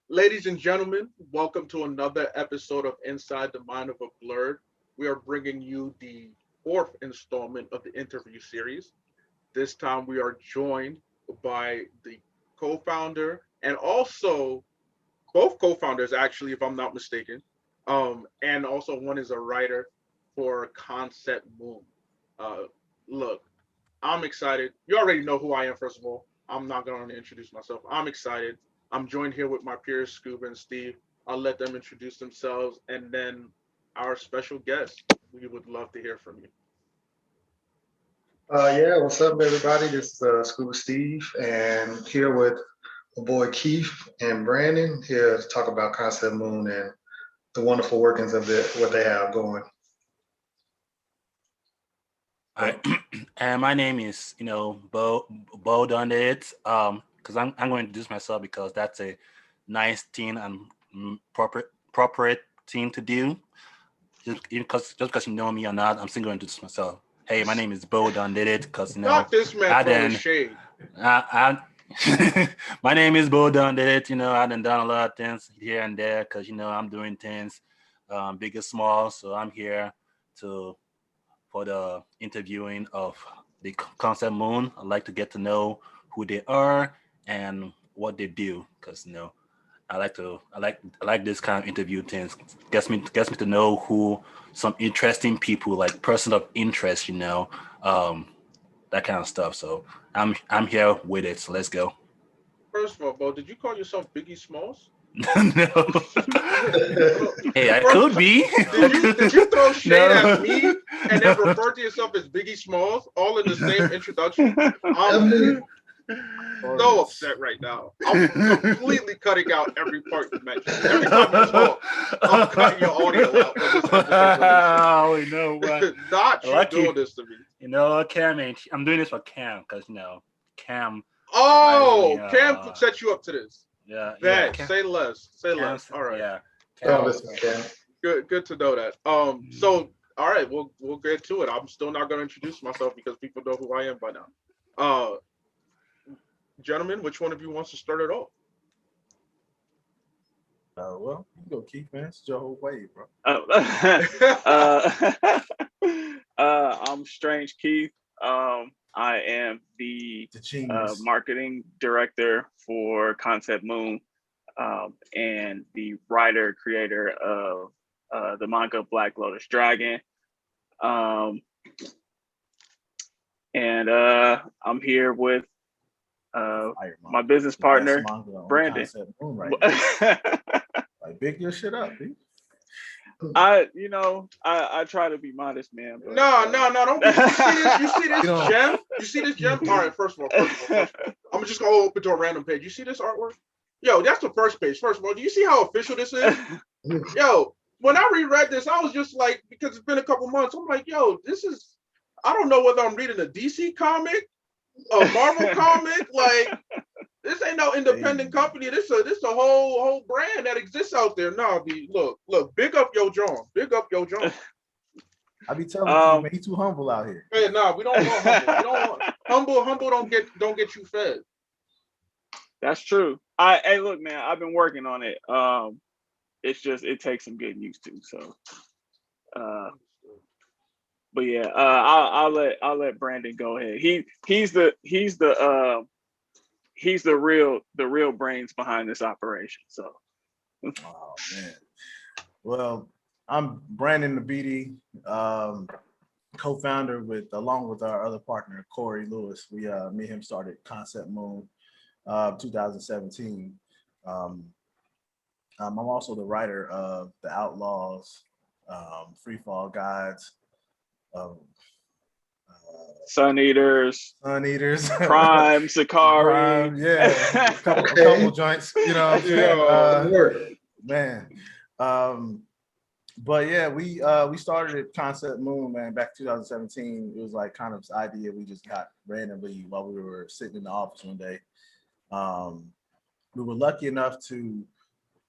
Ladies and gentlemen, welcome to another episode of Inside the Mind of a Blurred. We are bringing you the fourth installment of the interview series. This time we are joined by the co founder and also both co founders, actually, if I'm not mistaken. And also one is a writer for Concept Moon. Uh, Look, I'm excited. You already know who I am, first of all. I'm not going to introduce myself. I'm excited. I'm joined here with my peers, Scuba and Steve. I'll let them introduce themselves and then our special guest. We would love to hear from you. Yeah, what's up, everybody? This is Scuba Steve, and here with my boy Keith and Brandon here to talk about Concept Moon and the wonderful workings of what they have going. Hi, and my name is Bo done it. Because I'm going to introduce myself because that's a nice thing and proper thing to do. Just because you know me or not, I'm still going to introduce myself. Hey, my name is Bo done did it because Not this man I throwing done shade. my name is Bo done did it. I done a lot of things here and there because I'm doing things big and small. So I'm here to for the interviewing of the Concept Moon. I'd like to get to know who they are and what they do, because I like this kind of interview things. Gets me to know who some interesting people, like person of interest, that kind of stuff. So I'm here with it. So let's go. First of all, Bo, did you call yourself Biggie Smalls? No. Hey, I First, could be. did you throw shade at No. me and then refer to yourself as Biggie Smalls all in the same introduction? I'm Definitely. so upset right now. I'm completely cutting out every part you mentioned. Every time you talk, I'm cutting your audio out when this episode Oh, what? releases. Not you Lucky. doing this to me. Cam ain't. I'm doing this for Cam because Cam advised me. Oh, Cam set you up to this. Yeah. Bet. Cam, Say less. Say Cam, less. All right. yeah. Oh, Cam. listen, Cam. Good to know that. So all right, we'll get to it. I'm still not gonna introduce myself because people know who I am by now. Uh Gentlemen, which one of you wants to start it off? Well, you can go Keith, man. It's your whole way, bro. I'm Strange Keith. I am the The genius. marketing director for Concept Moon, and the writer creator of the manga Black Lotus Dragon. Um, and I'm here with my business partner, Brandon. Concept Moon right now. Like, big your shit up, dude. I try to be modest, man. But, No, don't be, you see this You know- gem? You see this gem? All right, first of all, I'm just gonna open to a random page. You see this artwork? Yo, that's the first page. First of all, do you see how official this is? Yo, when I reread this, I was just like, because it's been a couple months, I'm like, yo, this is, I don't know whether I'm reading a DC comic, a Marvel comic, like this ain't no independent company. This a whole brand that exists out there. No, look, big up Yo John. Big up Yo John. I be telling you, man, he too humble out here. Hey, no, we don't want humble. We don't want humble don't get you fed. That's true. Hey, look, man, I've been working on it. It's just it takes some getting used to. So, but yeah, I'll let Brandon go ahead. He's the real brains behind this operation. So, Oh man. Well, I'm Brandon the BD, co-founder along with our other partner Corey Lewis. Me and him started Concept Moon, 2017. I'm also the writer of the Outlaws, Free Fall Guides, um, Sun Eaters, Prime, Sakari, Prime, yeah, a couple joints, you know what I'm saying? Man. But yeah, we started at Concept Moon, man, back 2017. It was like kind of this idea we just got randomly while we were sitting in the office one day. We were lucky enough to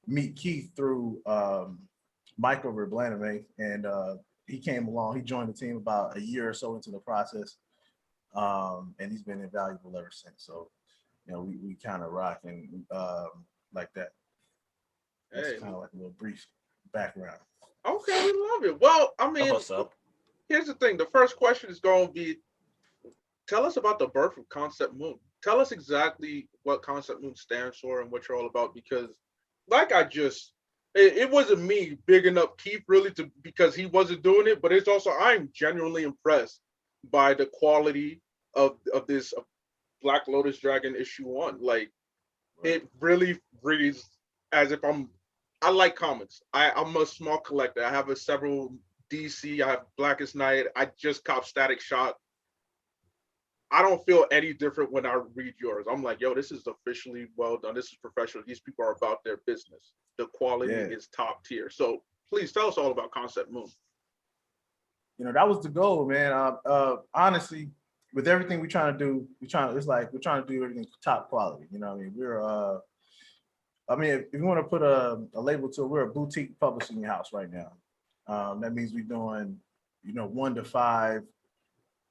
meet Keith through Mike over at Blaname, and he came along. He joined the team about a year or so into the process, and he's been invaluable ever since. So, we kind of rock and like that. That's Hey, kind of like a little brief background. okay, we love it. Well, I That's mean, what's up. here's the thing. The first question is going to be, tell us about the birth of Concept Moon. Tell us exactly what Concept Moon stands for and what you're all about. Because, like I just, it wasn't me bigging up Keith really to because he wasn't doing it, but it's also I'm genuinely impressed by the quality of this Black Lotus Dragon issue 1. Like Right. it really reads as if I like comics. I'm a small collector. I have a several DC. I have Blackest Night. I just cop Static Shock. I don't feel any different when I read yours. I'm like, yo, this is officially well done. This is professional. These people are about their business. The quality Yeah. is top tier. So please tell us all about Concept Moon. That was the goal, man. Honestly, with everything we're trying to do, we're trying to do everything top quality. You know what I mean? If you want to put a label to it, we're a boutique publishing house right now. That means we're doing, 1 to 5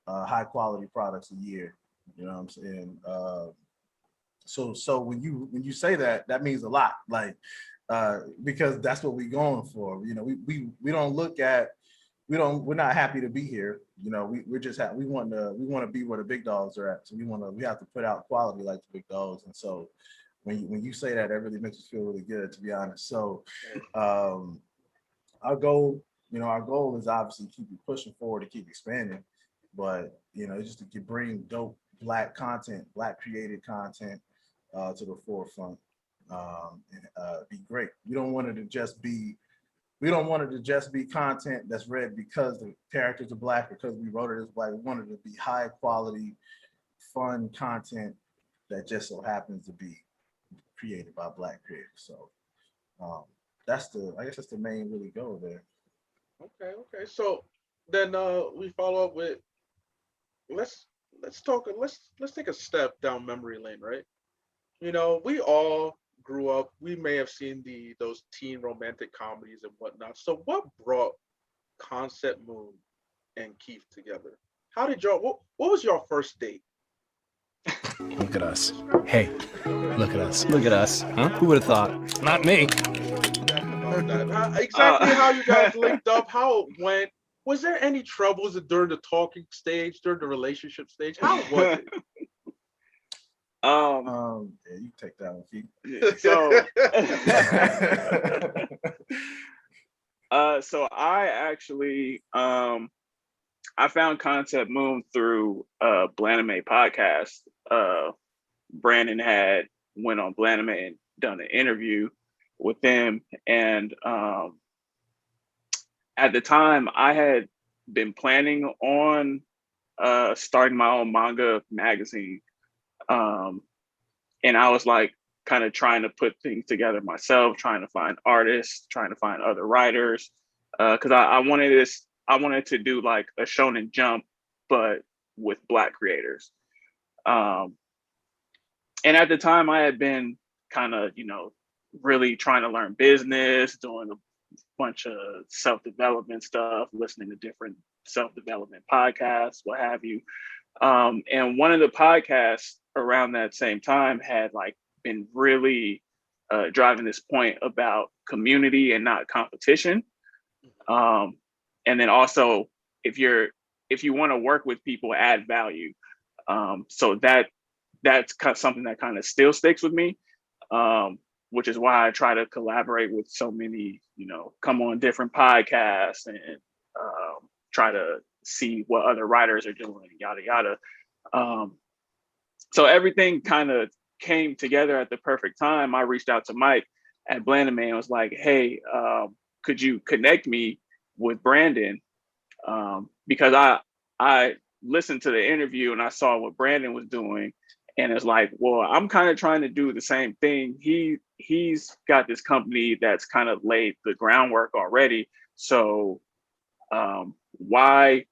high quality products a year. You know what I'm saying? So when you say that, that means a lot. Like, because that's what we're going for. We don't look at we're not happy to be here. We're just we want to be where the big dogs are at. So we have to put out quality like the big dogs. And so when you say that really makes us feel really good, to be honest. So our goal is obviously keep pushing forward to keep expanding, but just to bring dope Black content, Black created content to the forefront, and be great. We don't want it to just be content that's read because the characters are Black, because we wrote it as Black. We want it to be high quality, fun content that just so happens to be created by Black creators. So I guess that's the main really goal there. Okay. So then we follow up with let's let's take a step down memory lane, right? We all grew up. We may have seen those teen romantic comedies and whatnot. So what brought Concept Moon and Keith together? How did y'all? What was your first date? Look at us. Hey, look at us. Look at us. Huh? Who would have thought? Not me. About that. Exactly how you guys linked up, how it went. Was there any troubles during the talking stage, during the relationship stage? How was it? Yeah, you take that one, Keith. So, so I actually I found Concept Moon through Blaname podcast. Brandon had went on Blaname and done an interview with them, and at the time I had been planning on starting my own manga magazine, and I was like kind of trying to put things together myself, trying to find artists, trying to find other writers, because I wanted to do like a Shonen Jump, but with Black creators. And at the time, I had been kind of, really trying to learn business, doing a bunch of self-development stuff, listening to different self-development podcasts, what have you. And one of the podcasts around that same time had like been really driving this point about community and not competition. And then also, if you want to work with people, add value. So that's kind of something that kind of still sticks with me, which is why I try to collaborate with so many, come on different podcasts and try to see what other writers are doing, yada, yada. So everything kind of came together at the perfect time. I reached out to Mike at Blaname and was like, hey, could you connect me with Brandon? Because I listened to the interview and I saw what Brandon was doing. And it's like, well, I'm kind of trying to do the same thing. He's got this company that's kind of laid the groundwork already. So why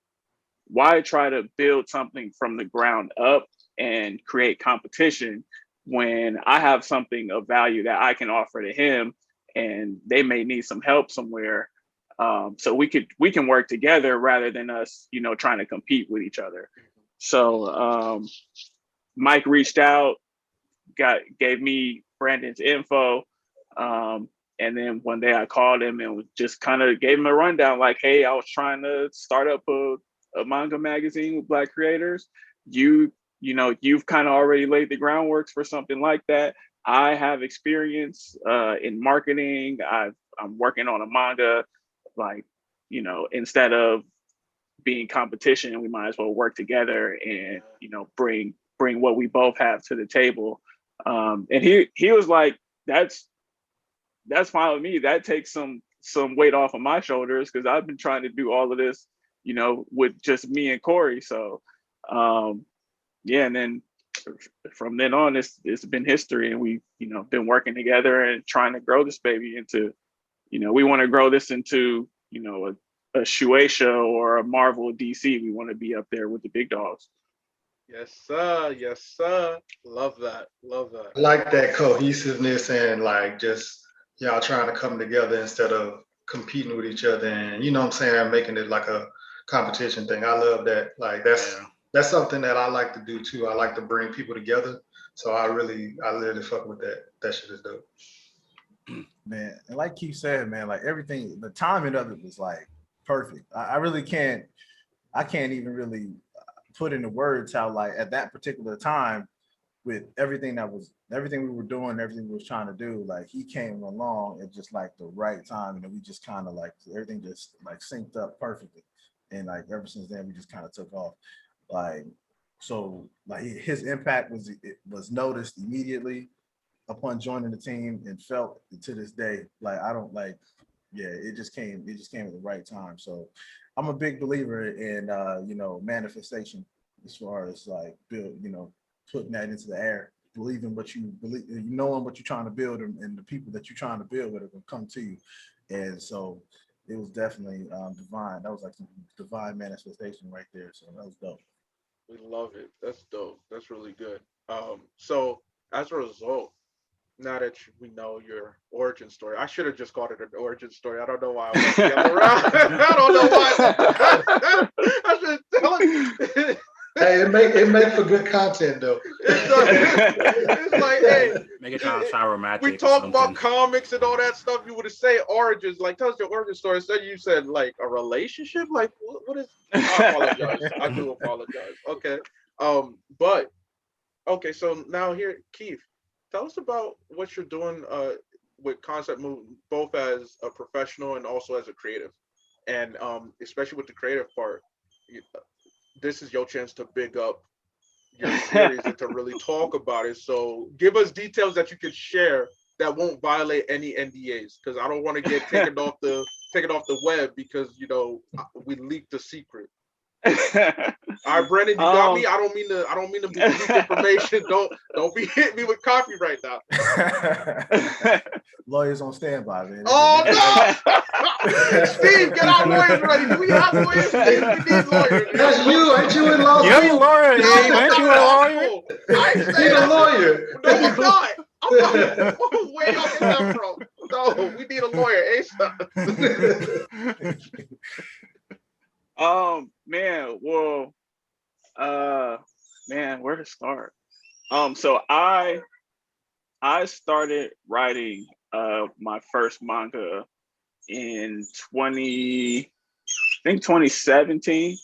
try to build something from the ground up and create competition when I have something of value that I can offer to him, and they may need some help somewhere. So we can work together rather than us, trying to compete with each other. So Mike reached out, gave me Brandon's info, And then one day I called him and was just kind of gave him a rundown, like, hey, I was trying to start up a manga magazine with Black creators. You've kind of already laid the groundwork for something like that. I have experience in marketing. I'm working on a manga. Like, instead of being competition, we might as well work together and bring what we both have to the table. And he was like, that's fine with me. That takes some weight off of my shoulders because I've been trying to do all of this, with just me and Corey. So yeah, and then from then on, it's been history, and we've been working together and trying to grow this baby into, we want to grow this into a Shueisha or a Marvel DC. We want to be up there with the big dogs. Yes, sir. Yes, sir. Love that. Love that. I like that cohesiveness and like just y'all trying to come together instead of competing with each other, and you know what I'm saying, making it like a competition thing. I love that. Like that's something that I like to do too. I like to bring people together. So I literally fuck with that. That shit is dope. Man, and like Keith said, man, like everything, the timing of it was like perfect. I really can't even really put into words how, like, at that particular time, with everything we were doing, everything we was trying to do, like he came along at just like the right time, and then we just kind of like everything just like synced up perfectly, and like ever since then we just kind of took off. Like, so like his impact was noticed immediately upon joining the team, and felt to this day. Like I don't like, yeah, it just came at the right time. So I'm a big believer in manifestation, as far as like build, putting that into the air, believing what you believe, knowing what you're trying to build, and the people that you're trying to build with are going to come to you. And so it was definitely divine. That was like some divine manifestation right there. So that was dope. We love it. That's dope. That's really good. So as a result, now that we know your origin story, I should have just called it an origin story. I don't know why I went the other route. I don't know why. I should tell it. Hey, it make for good content though. It's like, hey, Make it sound romantic. we talk about comics and all that stuff. You would have said origins, like tell us your origin story. Instead, you said like a relationship. Like, what is? I apologize. I do apologize. Okay. But okay. So now here, Keith, tell us about what you're doing with Concept Move, both as a professional and also as a creative, and especially with the creative part. This is your chance to big up your series and to really talk about it. So give us details that you could share that won't violate any NDAs, because I don't want to get taken off the web because we leaked the secret. All right, Brandon, you got me. I don't mean to leak information. Don't be hitting me with copyright now. Lawyers on standby, man. Oh no! Steve, get our lawyers ready. Do we have lawyers? Steve, we need lawyers. That's you, ain't you in law? You're a lawyer, No, Dave. Ain't you a lawyer? I ain't You saying need a that. lawyer. No, I'm not. Where y'all get that from? No, we need a lawyer ASAP. Man, well, man, where to start? So I started writing my first manga in 2017.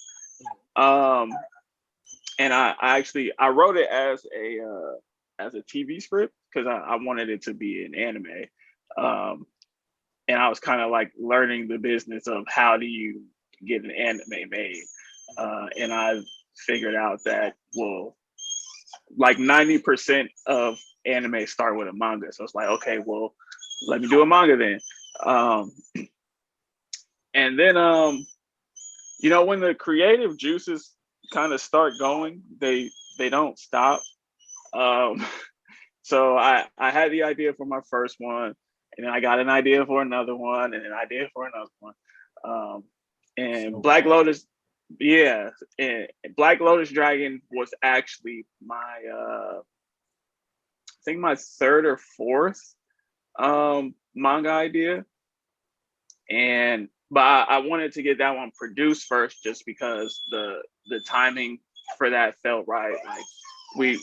And I wrote it as a TV script because I wanted it to be an anime. And I was kind of like learning the business of how do you get an anime made. And I figured out that, well, like 90% of anime start with a manga. So it's like, okay, well, let me do a manga then. And then, when the creative juices kind of start going, they don't stop. So I had the idea for my first one, and then I got an idea for another one, and an idea for another one. And Black Lotus, yeah, and Black Lotus Dragon was actually my, I think my third or fourth manga idea, but I wanted to get that one produced first, just because the timing for that felt right. Like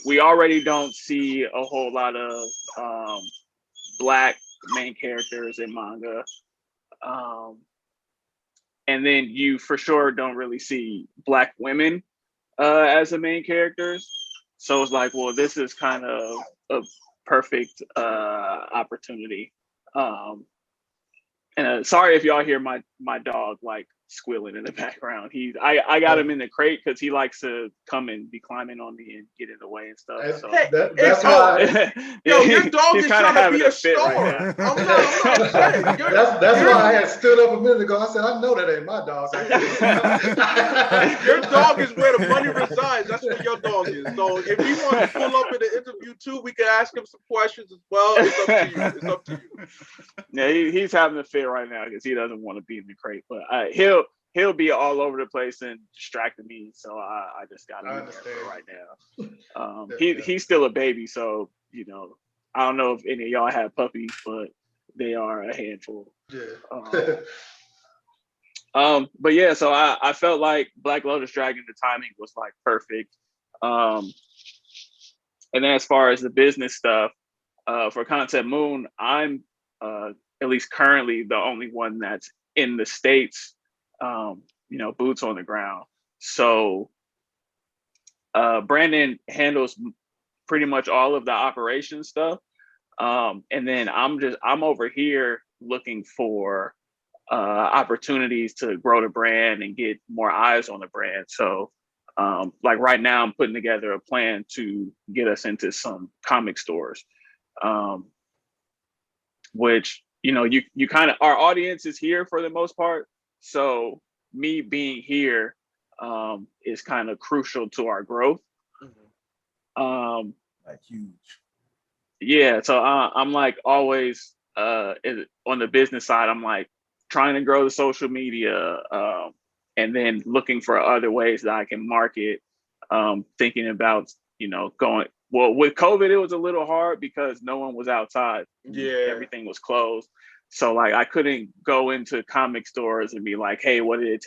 we already don't see a whole lot of black main characters in manga. And then you for sure don't really see Black women as the main characters. So it's like, well, this is kind of a perfect opportunity. And sorry if y'all hear my dog like squealing in the background. I got him in the crate because he likes to come and be climbing on me and get in the way and stuff. So That's why. Yo, your dog he's is kinda trying to having be a a fit star. right now. I'm not saying. That's why I had stood up a minute ago. I said, I know that ain't my dog. Your dog is where the money resides. That's where your dog is. So if he wants to pull up in the interview too, we can ask him some questions as well. It's up to you. It's up to you. Yeah, he's having a fit right now because he doesn't want to be in the crate. But he'll be all over the place and distracting me. So I just got him there for right now. He's still a baby, so I don't know if any of y'all have puppies, but they are a handful. Yeah. But yeah, so I felt like Black Lotus Dragon, the timing was like perfect. And then as far as the business stuff, for Concept Moon, I'm at least currently the only one that's in the States, boots on the ground. So Brandon handles pretty much all of the operation stuff. And then I'm over here looking for opportunities to grow the brand and get more eyes on the brand. So like right now I'm putting together a plan to get us into some comic stores, which you kind of, our audience is here for the most part, so me being here is kind of crucial to our growth. Like huge. Yeah, so I'm like always on the business side, I'm like trying to grow the social media, and then looking for other ways that I can market, thinking about going, well, with COVID it was a little hard because no one was outside. Yeah, everything was closed, so like I couldn't go into comic stores and be like, hey, what will it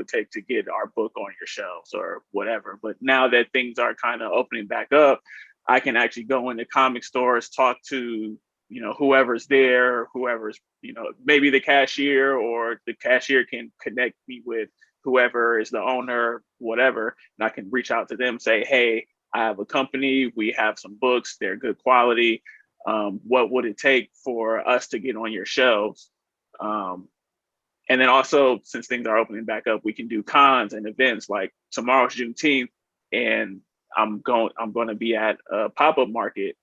take to get our book on your shelves or whatever. But now that things are kind of opening back up, I can actually go into comic stores, talk to whoever's there, whoever's maybe the cashier, or the cashier can connect me with whoever is the owner, whatever, and I can reach out to them, say, hey, I have a company, we have some books, they're good quality, what would it take for us to get on your shelves? And then also, since things are opening back up, we can do cons and events. Like tomorrow's Juneteenth, and I'm going to be at a pop-up market,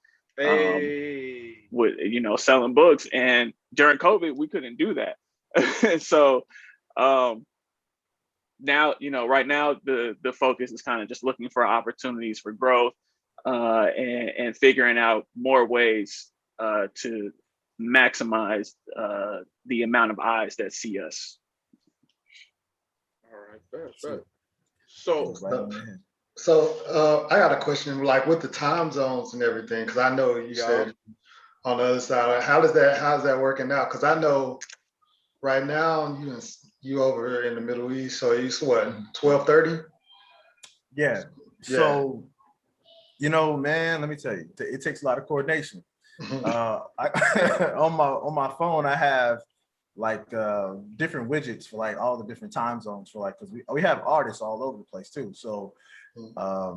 with selling books, and during COVID we couldn't do that. So now right now the focus is kind of just looking for opportunities for growth, and figuring out more ways to maximize the amount of eyes that see us. All right, fair. So I got a question, like with the time zones and everything, because I know you said on the other side, how's that working out? Because I know right now you over here in the Middle East, so it's what, 12:30? Yeah. So man, let me tell you, it takes a lot of coordination. On my phone I have like different widgets for like all the different time zones, for like, because we have artists all over the place too. So my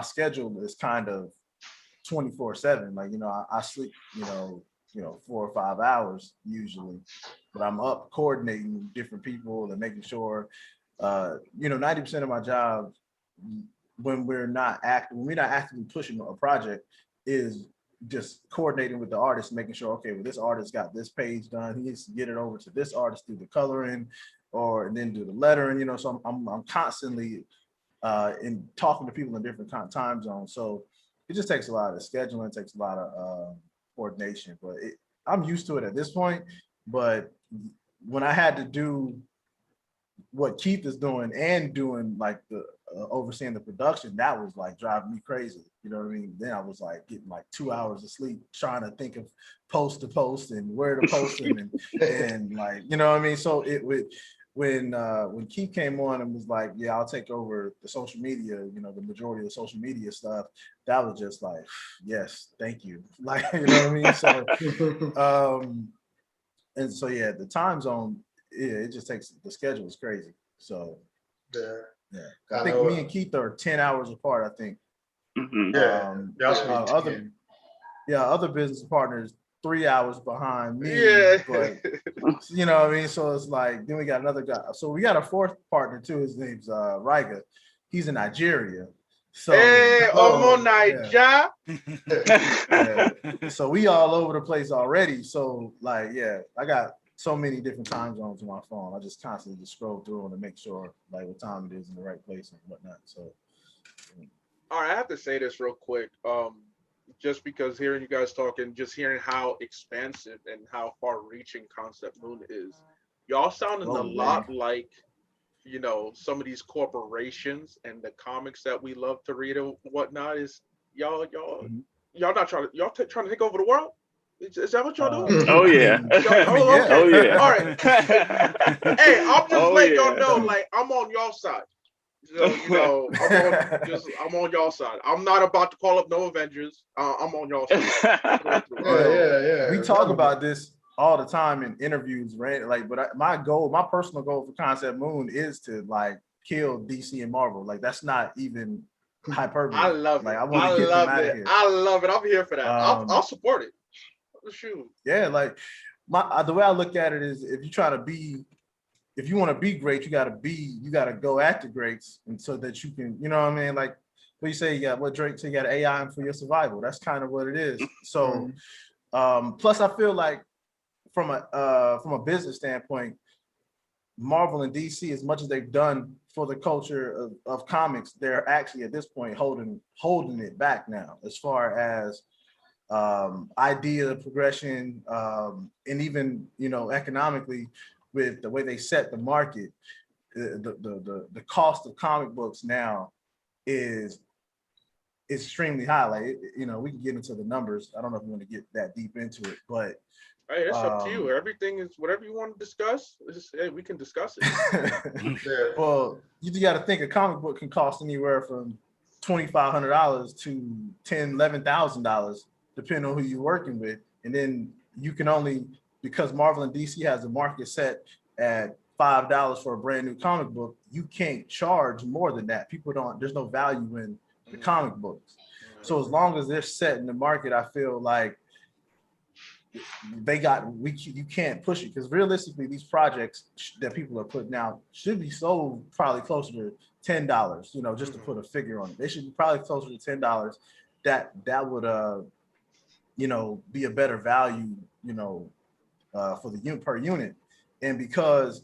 schedule is kind of 24/7. Like I sleep 4 or 5 hours usually, but I'm up coordinating different people and making sure 90% of my job, when we're not actively pushing a project, is just coordinating with the artist, making sure, okay, well, this artist got this page done, he needs to get it over to this artist, do the coloring, and then do the lettering. So I'm constantly in talking to people in different time zones. So it just takes a lot of scheduling, takes a lot of coordination, but I'm used to it at this point. But when I had to do what Keith is doing and doing like the overseeing the production, that was like driving me crazy. You know what I mean? Then I was like getting like 2 hours of sleep trying to think of post to post and where to post them, and like, you know what I mean? So when Keith came on and was like, yeah, I'll take over the social media, the majority of the social media stuff, that was just like, yes, thank you. Like, you know what I mean? So, and so, yeah, the time zone, it just takes, the schedule is crazy. So, yeah. I think me and Keith are 10 hours apart, I think. Other business partners 3 hours behind me. Yeah. But you know what I mean? So it's like, then we got another guy. So we got a fourth partner too. His name's Riga. He's in Nigeria. So hey, Naija. Yeah. So we all over the place already. So like, yeah, I got so many different time zones on my phone. I just constantly just scroll through them to make sure like what time it is in the right place and whatnot. So all right, I have to say this real quick. Just because hearing you guys talking, just hearing how expansive and how far-reaching Concept Moon is, y'all sounding a lot like, some of these corporations and the comics that we love to read and whatnot. Is y'all not trying to trying to take over the world? Is that what y'all doing? Oh yeah. Oh yeah. All right. Hey, I'm just letting y'all know, like, I'm on y'all side. So, I'm on y'all side. I'm not about to call up no Avengers. I'm on y'all side. Yeah. We talk about this all the time in interviews, right? Like, but my personal goal for Concept Moon is to like kill DC and Marvel. Like, that's not even hyperbole. I love it. Like, I want to get them out of here. I love it. I'm here for that. I'll support it. Shoot. Yeah, like the way I look at it is, if you want to be great, you got to go after greats, and so that you can, you know what I mean? Like what you say, what Drake said, you got AI for your survival. That's kind of what it is. So, plus I feel like from a business standpoint, Marvel and DC, as much as they've done for the culture of comics, they're actually at this point holding it back now, as far as idea progression, and even economically, with the way they set the market, the cost of comic books now is extremely high. Like, we can get into the numbers. I don't know if we want to get that deep into it, but hey, it's up to you. Everything is whatever you want to discuss. Hey, we can discuss it. Well, you got to think a comic book can cost anywhere from $2,500 to $11,000, depending on who you're working with. And then you can only, because Marvel and DC has a market set at $5 for a brand new comic book, you can't charge more than that. There's no value in the comic books. So as long as they're set in the market, I feel like you can't push it, because realistically, these projects that people are putting out should be sold probably closer to $10, just to put a figure on it. They should be probably closer to $10. That would be a better value, for the unit per unit. And because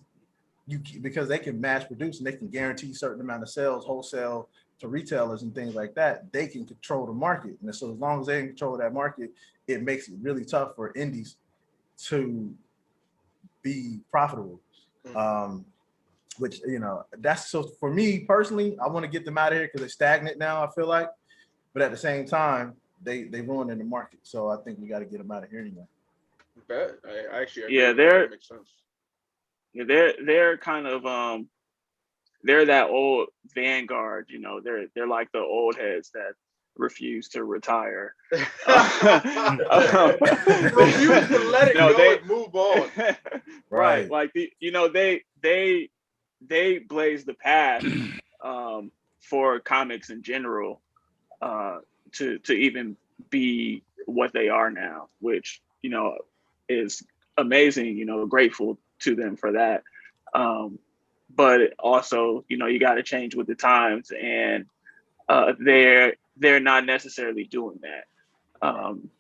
they can mass produce and they can guarantee a certain amount of sales wholesale to retailers and things like that, they can control the market. And so as long as they can control that market, it makes it really tough for indies to be profitable. Which, that's, so for me personally, I want to get them out of here because they're stagnant now, I feel like. But at the same time, they ruining the market. So I think we got to get them out of here anyway. I actually that makes sense. They're kind of they're that old vanguard, they're like the old heads that refuse to retire. Refuse to let it go and move on. Right. Like they blaze the path for comics in general to even be what they are now, which is amazing, grateful to them for that. But also, you got to change with the times, and they're not necessarily doing that.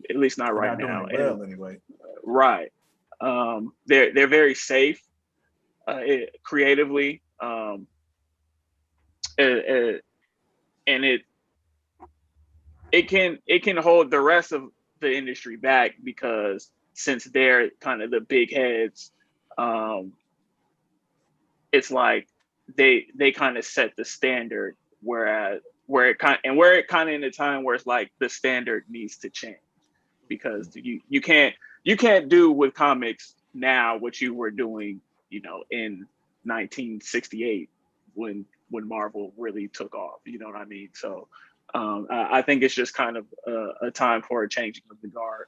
At least not right now. Anyway. Right. They're very safe creatively, and it can hold the rest of the industry back, because since they're kind of the big heads, it's like they kind of set the standard, whereas where it kind of in a time where it's like the standard needs to change, because you can't do with comics now what you were doing, in 1968 when Marvel really took off. You know what I mean? So I think it's just kind of a time for a changing of the guard,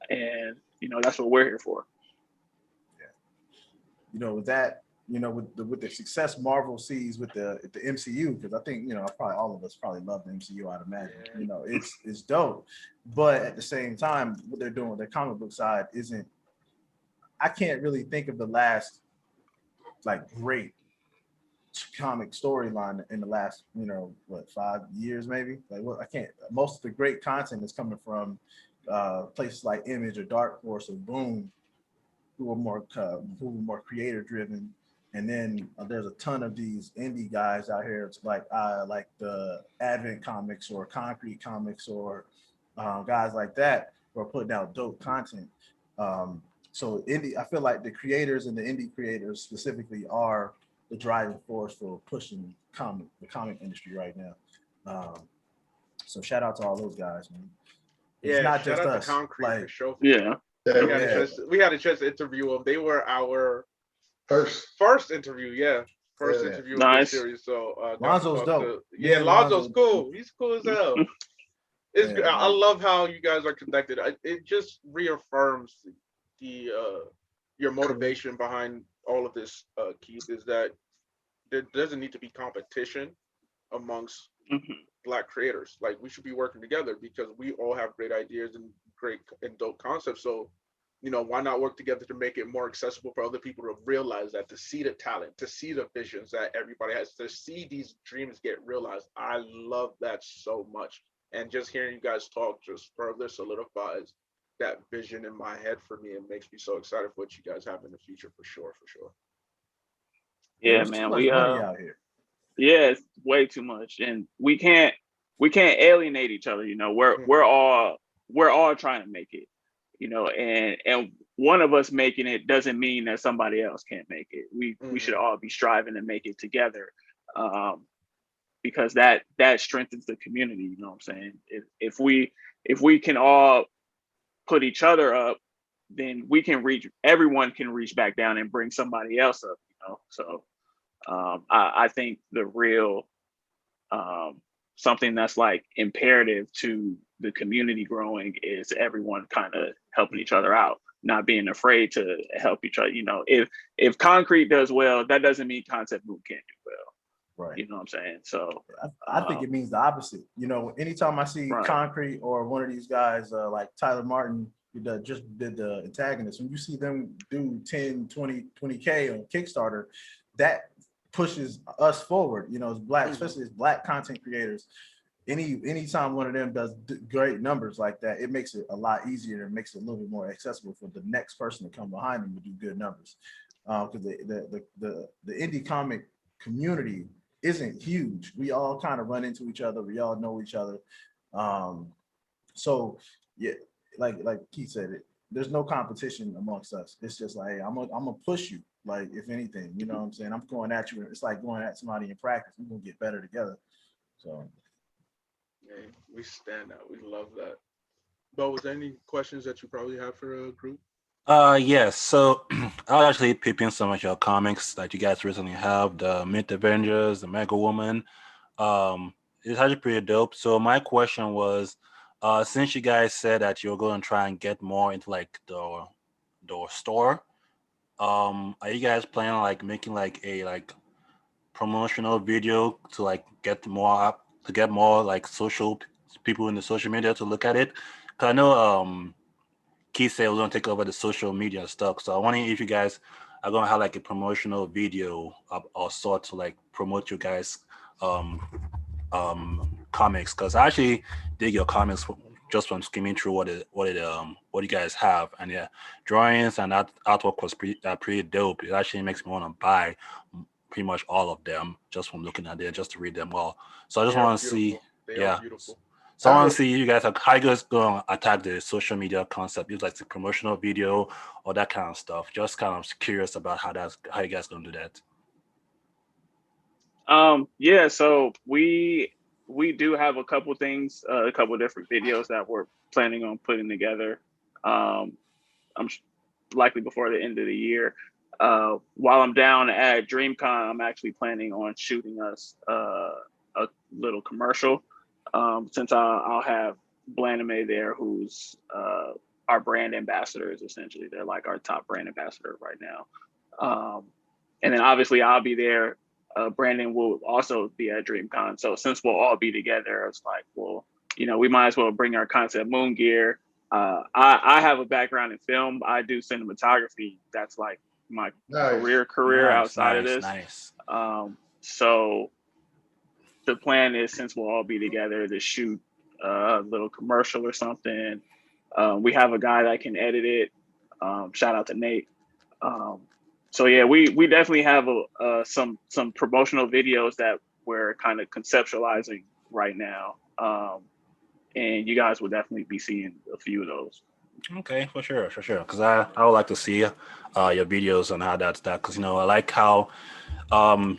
and that's what we're here for. With that, with the success Marvel sees with the MCU, because I think probably all of us probably love the MCU. I'd imagine. It's dope, but at the same time, what they're doing with their comic book side isn't. I can't really think of the last like great comic storyline in the last 5 years maybe. Like I can't. Most of the great content is coming from places like Image or Dark Horse or Boom, who are more creator driven. And then there's a ton of these indie guys out here. It's like the Advent Comics or Concrete Comics or guys like that who are putting out dope content. So I feel like the creators and the indie creators specifically are the driving force for pushing the comic industry right now. So shout out to all those guys, man. It's not just us. Concrete for sure. Yeah. We had a chance to interview them. They were our first interview. Yeah. First interview of this series. So Lonzo's dope. Lonzo's cool. He's cool as hell. I love how you guys are connected. It just reaffirms your motivation behind all of this, Keith, is that there doesn't need to be competition amongst Black creators. Like, we should be working together because we all have great ideas and great and dope concepts. So, why not work together to make it more accessible for other people to realize that, to see the talent, to see the visions that everybody has, to see these dreams get realized. I love that so much. And just hearing you guys talk just further solidifies that vision in my head for me. It makes me so excited for what you guys have in the future, for sure. Yeah, man, we out here. Yeah, it's way too much, and we can't alienate each other. We're all trying to make it. And one of us making it doesn't mean that somebody else can't make it. We should all be striving to make it together, because that strengthens the community. You know what I'm saying? If we can all put each other up, then everyone can reach back down and bring somebody else up. So I think the real something that's like imperative to the community growing is everyone kind of helping each other out, not being afraid to help each other. If Concrete does well, that doesn't mean Concept Boom can't do well. Right. You know what I'm saying? So I think it means the opposite. Anytime I see Concrete or one of these guys like Tyler Martin, who just did the antagonist, when you see them do 10, 20K on Kickstarter, that pushes us forward. As Black, especially as Black content creators. Anytime one of them does great numbers like that, it makes it a lot easier and makes it a little bit more accessible for the next person to come behind them to do good numbers. Because the indie comic community isn't huge. We all kind of run into each other. We all know each other. So yeah, like Keith said, there's no competition amongst us. It's just like, hey, I'm gonna push you. Like, if anything, you know what I'm saying? I'm going at you. It's like going at somebody in practice. We're gonna get better together. So yeah, we stand out. We love that. But was there any questions that you probably have for a group? Yes. So I was actually peeping some of your comics that you guys recently have, the Myth Avengers, the Mega Woman. It's actually pretty dope. So my question was, since you guys said that you're going to try and get more into like the store, are you guys planning on like making like a promotional video to like get more like social people in the social media to look at it? Because I know Keith said we're gonna take over the social media stuff. So I'm wondering if you guys are gonna have like a promotional video or sort to like promote you guys comics. Because I actually dig your comics just from skimming through what you guys have, and yeah, drawings and that artwork was pretty dope. It actually makes me want to buy pretty much all of them just from looking at it, just to read them all. So I just want to see, So I want to see you guys how you guys going to attack the social media concept, use like the promotional video or that kind of stuff. Just kind of curious about how you guys going to do that. Yeah, so we do have a couple things, a couple different videos that we're planning on putting together. I'm likely before the end of the year. while I'm down at DreamCon, I'm actually planning on shooting us a little commercial. Since I'll have Blandame there, who's our brand ambassadors. Essentially, they're like our top brand ambassador right now. And then obviously I'll be there. Brandon will also be at DreamCon. So since we'll all be together, it's like, well, we might as well bring our Concept Moon gear. I have a background in film. I do cinematography. That's like my career outside of this. Nice. So the plan is, since we'll all be together, to shoot a little commercial or something. We have a guy that can edit it. Shout out to Nate. So yeah, we definitely have some promotional videos that we're kind of conceptualizing right now. And you guys will definitely be seeing a few of those. Okay, for sure. Because I would like to see your videos on how that's that. Because I like how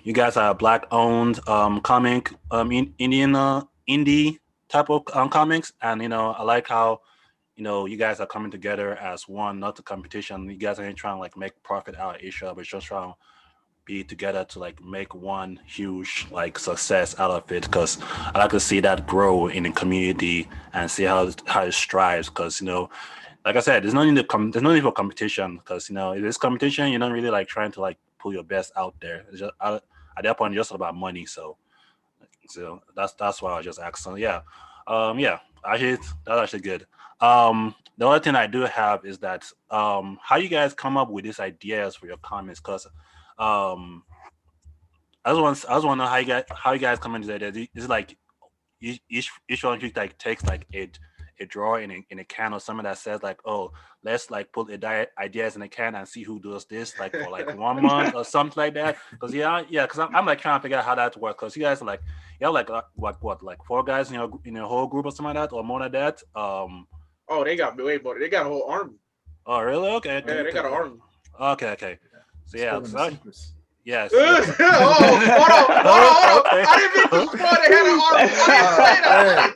you guys are Black-owned comic indie type of comics, and I like how you guys are coming together as one, not the competition. You guys ain't trying to like make profit out of each other, but just trying to be together to like make one huge like success out of it. Because I like to see that grow in the community and see how it strives. Because like I said, there's no need for competition. Because if it's competition, you're not really like trying to like pull your best out there. It's just at that point, it's just about money. So that's why I was just asking. Yeah, actually that's actually good. The other thing I do have is that how you guys come up with these ideas for your comments, because I was wondering how you guys come into that. Is it like each one of you like takes like a drawer in a can or something that says like, oh, let's like put ideas in a can and see who does this like for like 1 month or something like that? Because because I'm like trying to figure out how that works, because you guys are like what like 4 guys in your whole group or something like that, or more than that. Oh, they got way more. They got a whole army. Oh, really? Okay. Yeah, they got an army. Okay. So yeah. Yes. Oh, hold on. Okay. I didn't mean to spoil. They had an army.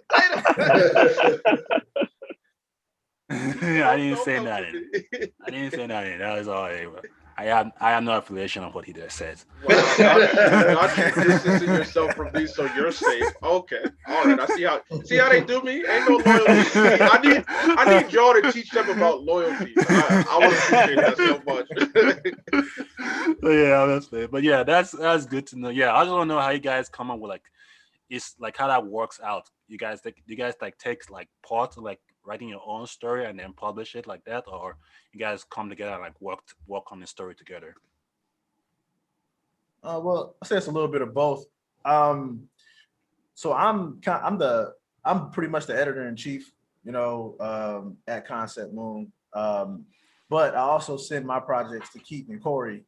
I didn't say nothing. That was all right. I have no affiliation of what he just said. Well, y'all keep distancing yourself from me so you're safe. Okay, all right. I see how they do me. Ain't no loyalty. I need y'all to teach them about loyalty. I would appreciate that so much. Yeah, that's it. But yeah, that's good to know. Yeah, I just want to know how you guys come up with like, it's like how that works out. You guys like take like part of like writing your own story and then publish it like that, or you guys come together and like work on the story together? Well, I say it's a little bit of both. So I'm pretty much the editor in chief, at Concept Moon. But I also send my projects to Keith and Corey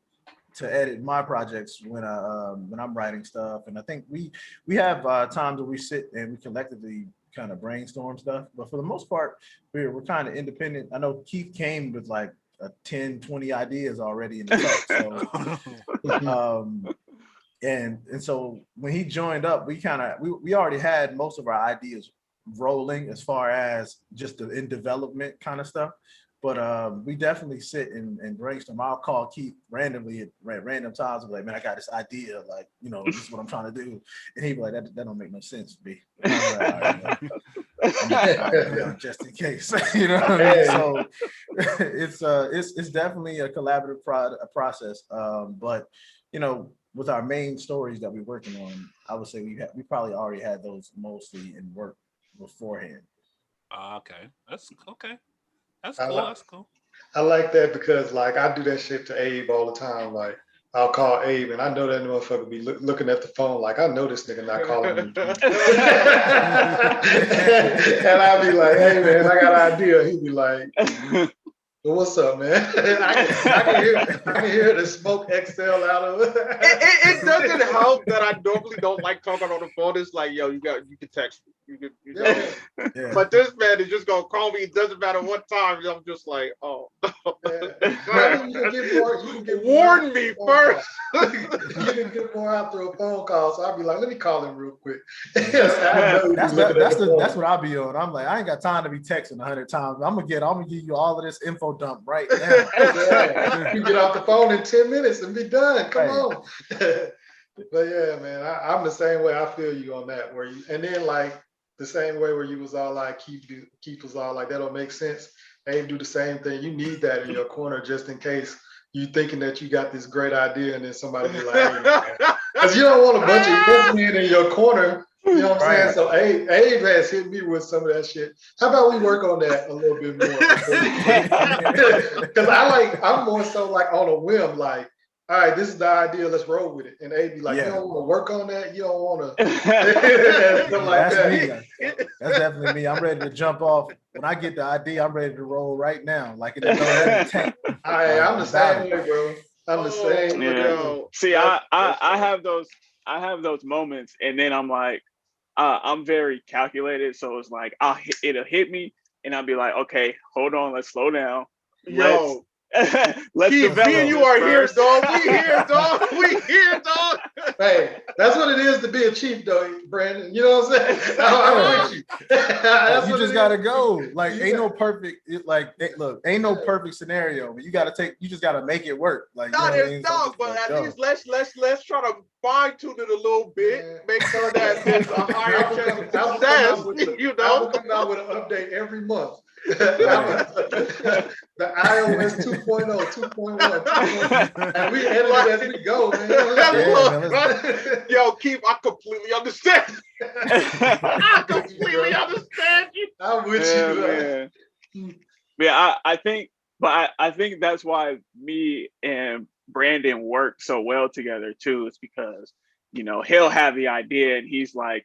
to edit my projects when I'm writing stuff. And I think we have times where we sit and we collectively kind of brainstorm stuff, but for the most part, we're kind of independent. I know Keith came with like 10, 20 ideas already in the truck. So, and so when he joined up, we already had most of our ideas rolling as far as just the in development kind of stuff. But we definitely sit and brainstorm. I'll call Keith randomly at random times. I'm like, man, I got this idea. Like, this is what I'm trying to do. And he'd be like, that don't make no sense, B. Like, just in case, what I mean? So it's definitely a collaborative process. But with our main stories that we're working on, I would say we probably already had those mostly in work beforehand. Okay, that's okay. That's cool. I like that because like I do that shit to Abe all the time. Like I'll call Abe and I know that motherfucker be looking at the phone like I know this nigga not calling me. And I'll be like, hey man, I got an idea. He'd be like, well, what's up, man? I can hear the smoke exhale out of it. It doesn't help that I normally don't like talking on the phone. It's like, yo, you can text me. You know. Yeah. But this man is just gonna call me. It doesn't matter what time. I'm just like, oh. Yeah. You can get more. You can get Warn more me phone first. calls. You can get more out through a phone call. So I'll be like, let me call him real quick. I Yeah. know you be looking at the phone. That's what I'll be on. I'm like, I ain't got time to be texting 100 times. I'm gonna give you all of this info dump right now. Yeah. You get off the phone in 10 minutes and be done. Come Right. on. But yeah, man, I'm the same way. I feel you on that. Where you, and then like the same way where you was all like, keep us all like that don't make sense. They do the same thing. You need that in your corner just in case you thinking that you got this great idea and then somebody be like, hey, because you don't want a bunch of yes men in your corner. You know what I'm saying? So Abe has hit me with some of that shit. How about we work on that a little bit more? Because I'm more so like on a whim, like, all right, this is the idea, let's roll with it. And Abe be like, you don't want to work on that? You don't want to That's me. That's definitely me. I'm ready to jump off. When I get the idea, I'm ready to roll right now. Like in the tank. I'm the same way, bro. I'm the same way. Yeah. See, I have those moments, and then I'm like, I'm very calculated, so it's like it'll hit me, and I'll be like, okay, hold on, let's slow down. Yo, let's develop. Me and you are here, dog. We here, dog. We here, dog. Hey, that's what it is to be a chief, though, Brandon. You know what I'm saying? I'm with you. You just gotta go. Like, ain't no perfect. Ain't no perfect scenario. But you just gotta make it work. Like, no, there's no. But at least let's try to fine tune it a little bit. Make sure that there's a higher chance of success. You know, I will come out with an update every month. The iOS 2.0, 2.1, 2.1, and we edit it as we go, man. Yo, Keith, I completely understand. I completely understand you. I'm with you, man. Yeah, I think that's why me and Brandon work so well together too. It's because he'll have the idea and he's like,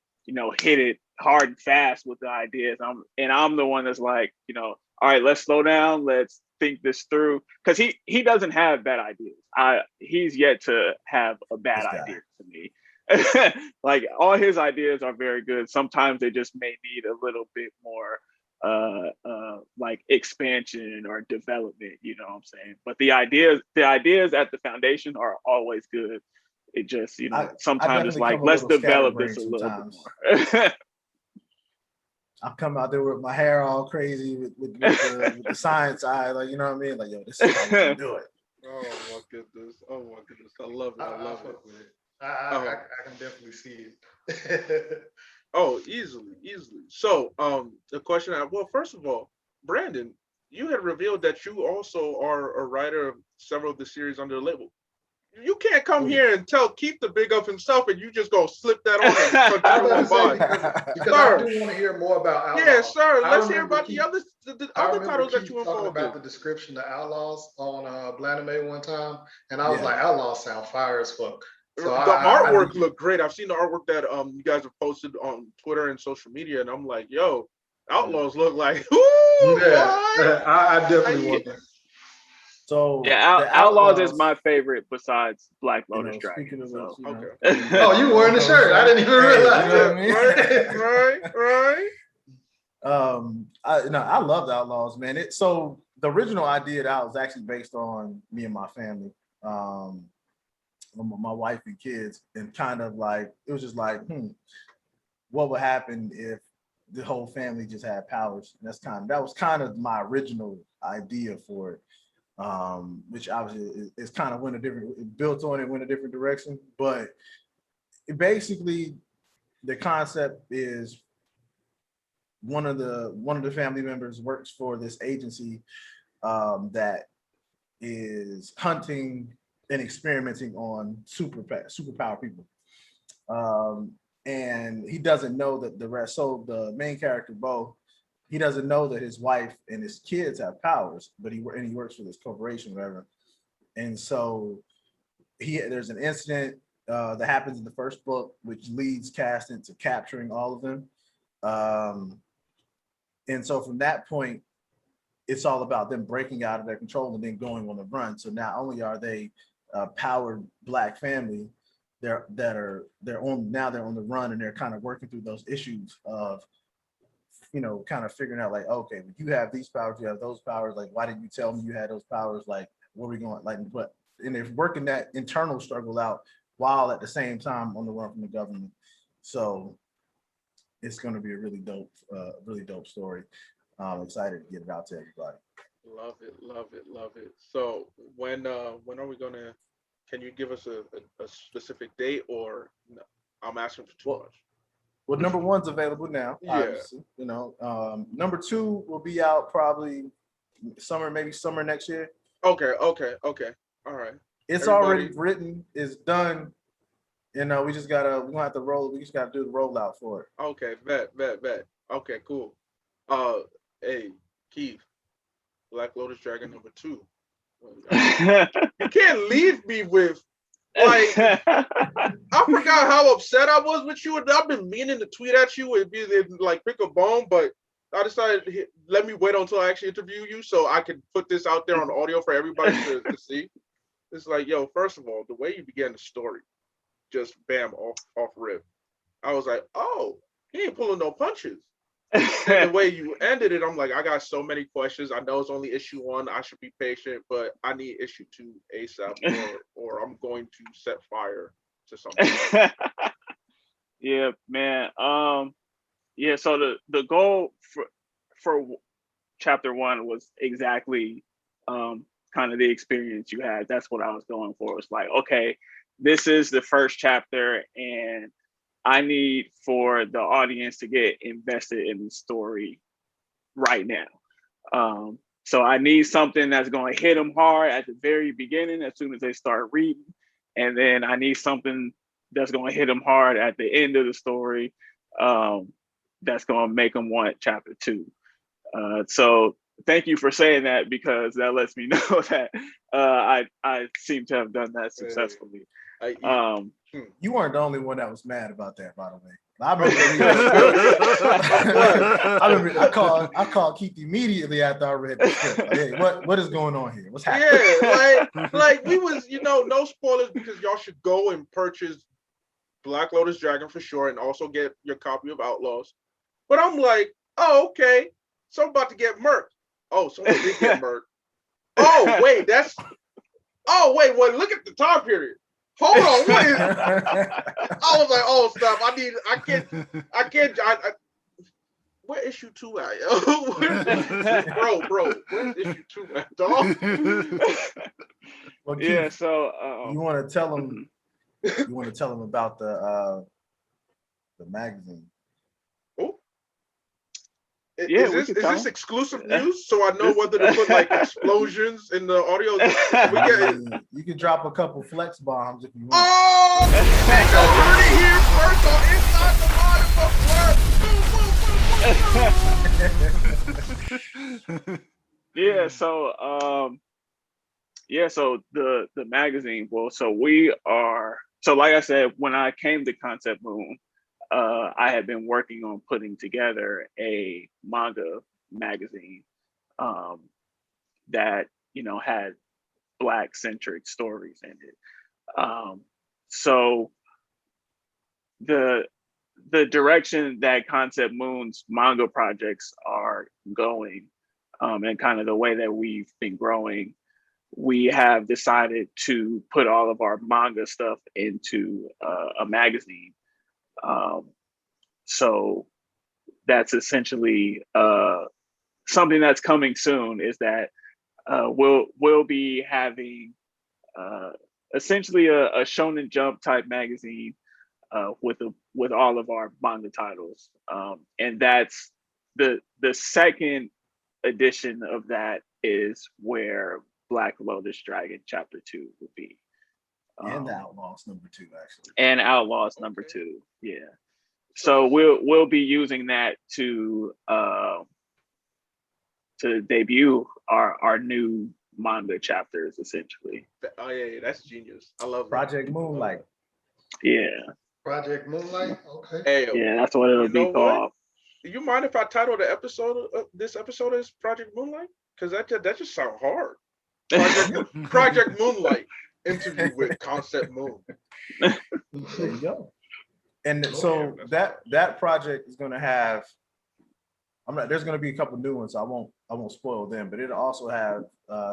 hit it hard and fast with the ideas. I'm the one that's like, all right, let's slow down. Let's think this through. Because he doesn't have bad ideas. He's yet to have a bad idea to me. Like all his ideas are very good. Sometimes they just may need a little bit more like expansion or development, you know what I'm saying? But the ideas at the foundation are always good. It just, sometimes it's like, let's develop this a little bit more. I'll come out there with my hair all crazy with the science eye, like, you know what I mean? Like, yo, this is how we can do it. Oh my goodness. I love it. I love it. I can definitely see it. Oh, easily. So, the question, well, first of all, Brandon, you had revealed that you also are a writer of several of the series under the label. You can't come here and tell Keith to big up himself and you just go slip that on because I do want to hear more about Outlaws. Yeah, sir. Let's hear about the other titles that you talking involved about in. the description of Outlaws on Blaname one time, and I was like, Outlaws sound fire as fuck. So the artwork looked great. I've seen the artwork that you guys have posted on Twitter and social media, and I'm like, yo, Outlaws look like, ooh, I definitely want that. So yeah, Outlaws is my favorite besides Black Lotus Dragon. Okay. Oh, you wearing the shirt? I didn't even realize. You know what right. I love the Outlaws, man. So the original idea that was actually based on me and my family, my wife and kids, and kind of like it was just like, what would happen if the whole family just had powers? And that was kind of my original idea for it. Which obviously is kind of built on it, went a different direction. But basically, the concept is one of the family members works for this agency that is hunting and experimenting on superpower people. And he doesn't know that the rest. So the main character, Bo, he doesn't know that his wife and his kids have powers, but he works for this corporation, whatever. And so there's an incident that happens in the first book, which leads Cast into capturing all of them. And so from that point, it's all about them breaking out of their control and then going on the run. So not only are they a powered Black family, they're on the run, and they're kind of working through those issues of, kind of figuring out like, okay, you have these powers, you have those powers. Like, why didn't you tell me you had those powers? Like, what are we going like? But and they're working that internal struggle out while at the same time on the run from the government. So it's going to be a really dope story. I'm excited to get it out to everybody. Love it, love it, love it. So when are we gonna? Can you give us a specific date, or no, I'm asking for too much? Well, number one's available now. Yeah. Obviously, number two will be out probably maybe summer next year. Okay. All right. It's already written. It's done. We gonna have to roll. We just gotta do the rollout for it. Okay, bet. Okay, cool. Hey, Keith, Black Lotus Dragon number 2. You can't leave me with like. I forgot how upset I was with you, and I've been meaning to tweet at you and be like pick a bone, but I decided let me wait until I actually interview you so I can put this out there on audio for everybody to see. It's like, yo, first of all, the way you began the story, just bam, off rip. I was like, oh, he ain't pulling no punches. And the way you ended it, I'm like, I got so many questions. I know it's only issue 1. I should be patient, but I need issue 2 ASAP, or I'm going to set fire to something. Yeah, man. Yeah. So the goal for chapter 1 was exactly kind of the experience you had. That's what I was going for. It's like, okay, this is the first chapter, and I need for the audience to get invested in the story right now. So I need something that's going to hit them hard at the very beginning as soon as they start reading. And then I need something that's going to hit them hard at the end of the story, that's going to make them want chapter 2. So thank you for saying that, because that lets me know that I seem to have done that successfully. You weren't the only one that was mad about that, by the way. I remember I called Keith immediately after I read the script. Like, hey, what is going on here? What's happening? Yeah, like we was, no spoilers, because y'all should go and purchase Black Lotus Dragon for sure, and also get your copy of Outlaws. But I'm like, oh, okay, so I'm about to get murked. Oh, someone did get murked. Oh wait, well, look at the time period. Hold on, what is? I was like, oh, stop! I can't. Where issue 2 at? bro, where's issue 2 at, dog? Well, Keith, yeah. So you want to tell them? You want to tell them about the magazine? Oh, yeah. Is this exclusive news? So I know whether to put like explosions in the audio. You can drop a couple flex bombs if you want. Oh, nigga, heard it here first on Inside the Mind. Yeah. So the magazine. Well, so we are. So like I said, when I came to Concept Moon, I had been working on putting together a manga magazine that had Black centric stories in it. So the direction that Concept Moon's manga projects are going, and kind of the way that we've been growing, we have decided to put all of our manga stuff into a magazine. So that's essentially something that's coming soon, is that we'll be having essentially a Shonen Jump type magazine with all of our manga titles, and that's the second edition of that is where Black Lotus Dragon Chapter 2 will be, and Outlaws number 2 actually, and Outlaws number 2, yeah. So we'll be using that to debut our new manga chapters, essentially. Oh yeah, that's genius. I love Project Moonlight. Yeah. Project Moonlight. Okay. Hey, yeah, that's what it'll be called. Do you mind if I title the episode this episode as Project Moonlight? Because that just sounds hard. Project Moonlight. interview with Concept Moon. There you go. And so that project is going to have. There's going to be a couple new ones. So I won't spoil them, but it'll also have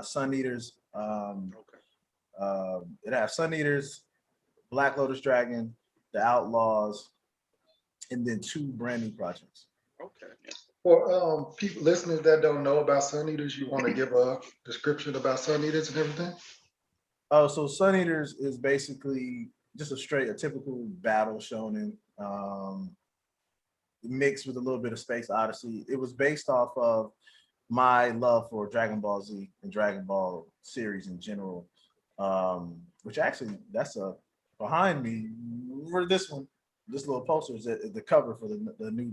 Sun Eaters. It have Sun Eaters, Black Lotus Dragon, The Outlaws, and then 2 brand new projects. Okay. For people listeners that don't know about Sun Eaters, you want to give a description about Sun Eaters and everything? Oh, so Sun Eaters is basically just a typical battle shonen, mixed with a little bit of Space Odyssey. It was based off of my love for Dragon Ball Z and Dragon Ball series in general, which actually that's behind me. For this one, this little poster is the cover for the new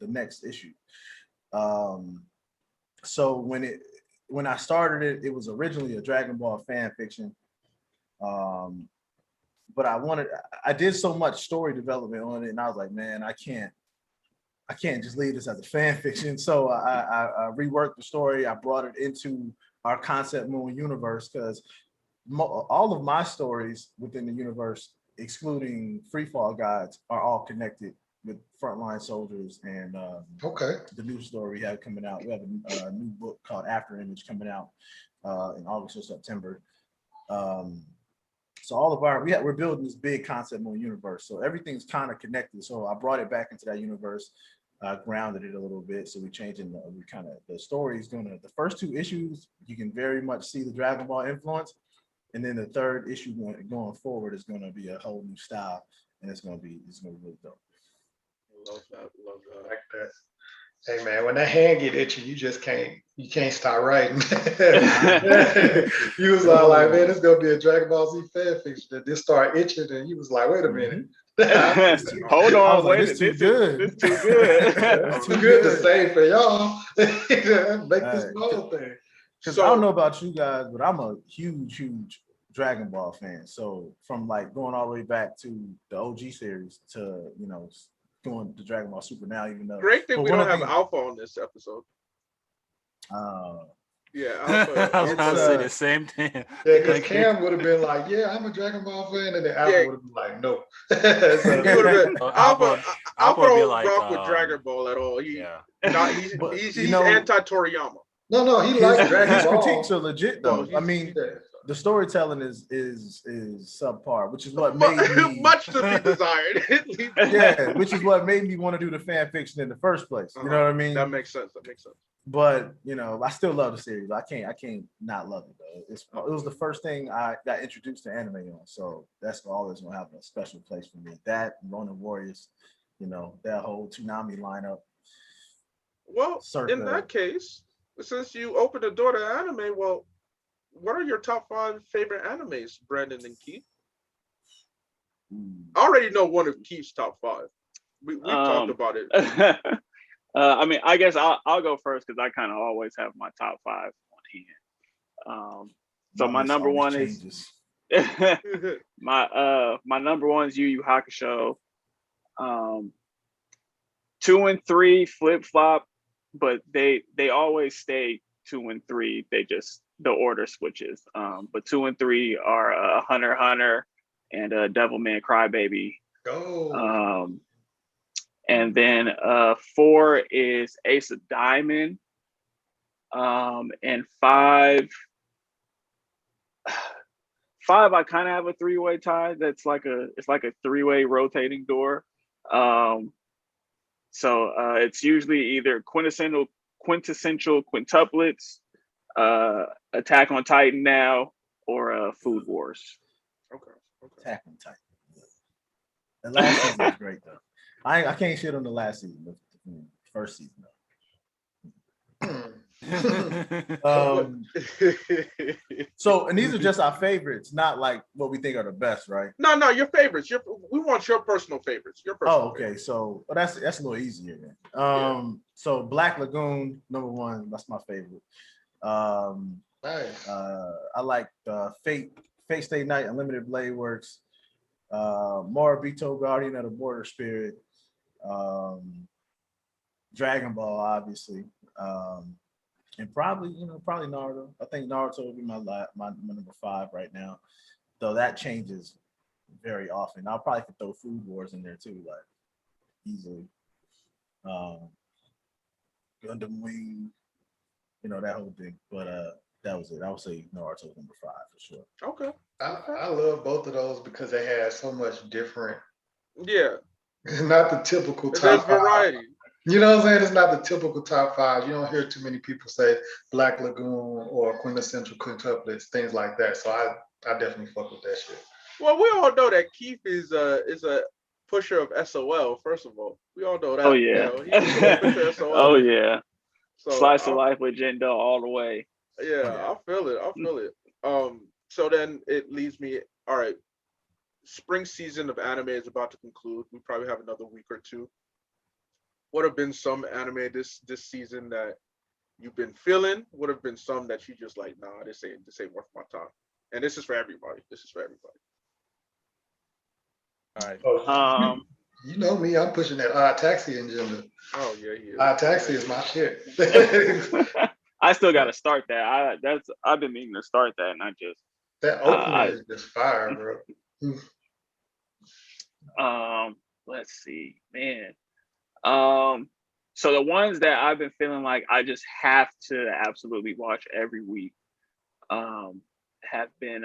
the next issue. So when I started it, it was originally a Dragon Ball fan fiction. But I did so much story development on it, and I was like, man, I can't just leave this as a fan fiction. So I reworked the story. I brought it into our Concept Moon universe because all of my stories within the universe, excluding Freefall Gods, are all connected with Frontline Soldiers and the new story we have coming out. We have a new book called After Image coming out in August or September. So all of we're building this big Concept Moon universe. So everything's kind of connected. So I brought it back into that universe, grounded it a little bit. So the story is the first 2 issues, you can very much see the Dragon Ball influence. And then the 3rd issue going forward is going to be a whole new style. And it's going to be really dope. Love that. Like that. Hey man, when that hand get itchy, you can't start writing. You was all like, man, it's gonna be a Dragon Ball Z fan fiction. That this start itching, and you was like, wait a minute. Hold on, like, wait. This too good. This too good. It's too good to say for y'all. Make this whole thing. Because I don't know about you guys, but I'm a huge Dragon Ball fan. So from like going all the way back to the OG series to going to Dragon Ball Super now, even though Great thing we don't have Alpha on this episode. Yeah, Alpha. I was about to say the same thing. Yeah, because Cam would have been like, "Yeah, I'm a Dragon Ball fan," and then Alpha would have been like, "No." Alpha would be don't like, rock with Dragon Ball at all. He's he's anti-Toriyama. No, he likes Dragon his Ball. critiques are legit though. I mean, the storytelling is subpar, which is what made me much to be desired. Yeah, which is what made me want to do the fan fiction in the first place. You know what I mean? That makes sense. But I still love the series. I can't not love it though. It was the first thing I got introduced to anime on, so that's always gonna have a special place for me. That and Ronin Warriors, that whole Toonami lineup. Well, in that case, since you opened the door to anime, well, what are your top 5 favorite animes, Brandon and Keith? I already know one of Keith's top 5. We talked about it. I mean, I guess I'll go first because I kind of always have my top 5 on hand. So my number one is my number one is Yu Yu Hakusho. 2 and 3 flip flop, but they always stay 2 and 3. The order switches. But 2 and 3 are Hunter x Hunter and Devilman Crybaby. Go. And then 4 is Ace of Diamond. And 5 I kind of have a 3-way tie. It's like a 3-way rotating door. So it's usually either quintessential quintuplets, Attack on Titan now, or Food Wars. Okay. Attack on Titan. The last season was great though. I can't shit on the last season, the first season though. So, and these are just our favorites, not like what we think are the best, right? No, your favorites. We want your personal favorites. Favorites. So that's a little easier then. So Black Lagoon, number 1, that's my favorite. Nice. I like Fate Stay Night, Unlimited Blade Works, Moribito, Guardian of the Border Spirit, Dragon Ball, obviously. and probably probably Naruto. I think Naruto would be my number 5 right now, though that changes very often. I'll probably could throw Food Wars in there too, like easily. Um, Gundam Wing, that whole thing. But that was it. I would say Naruto's number 5 for sure. Okay. Okay. I love both of those because they had so much different, Yeah. not the typical There's top 5. variety. You know what I'm saying? It's not the typical top 5. You don't hear too many people say Black Lagoon or quintessential quintuplets, things like that. So I definitely fuck with that shit. Well, we all know that Keith is a pusher of SOL. First of all, we all know Oh that. yeah. He's a pusher of SOL. Oh yeah. So Slice of life with Jendo all the way. yeah, Yeah. I feel it. I feel it. So then it leaves me. All right, spring season of anime is about to conclude. We probably have another week or two. What have been some anime this season that you've been feeling? What have been some that you just like, nah, this ain't worth my time? And this is for everybody. This is for everybody. All right. Oh, Um, you know me, I'm pushing that odd taxi agenda. Oh yeah, he is. Odd taxi is my shit. I still got to start that. I've been meaning to start that, and That opening I is just fire, bro. let's see, man. Um, so the ones that I've been feeling like I just have to absolutely watch every week, um, have been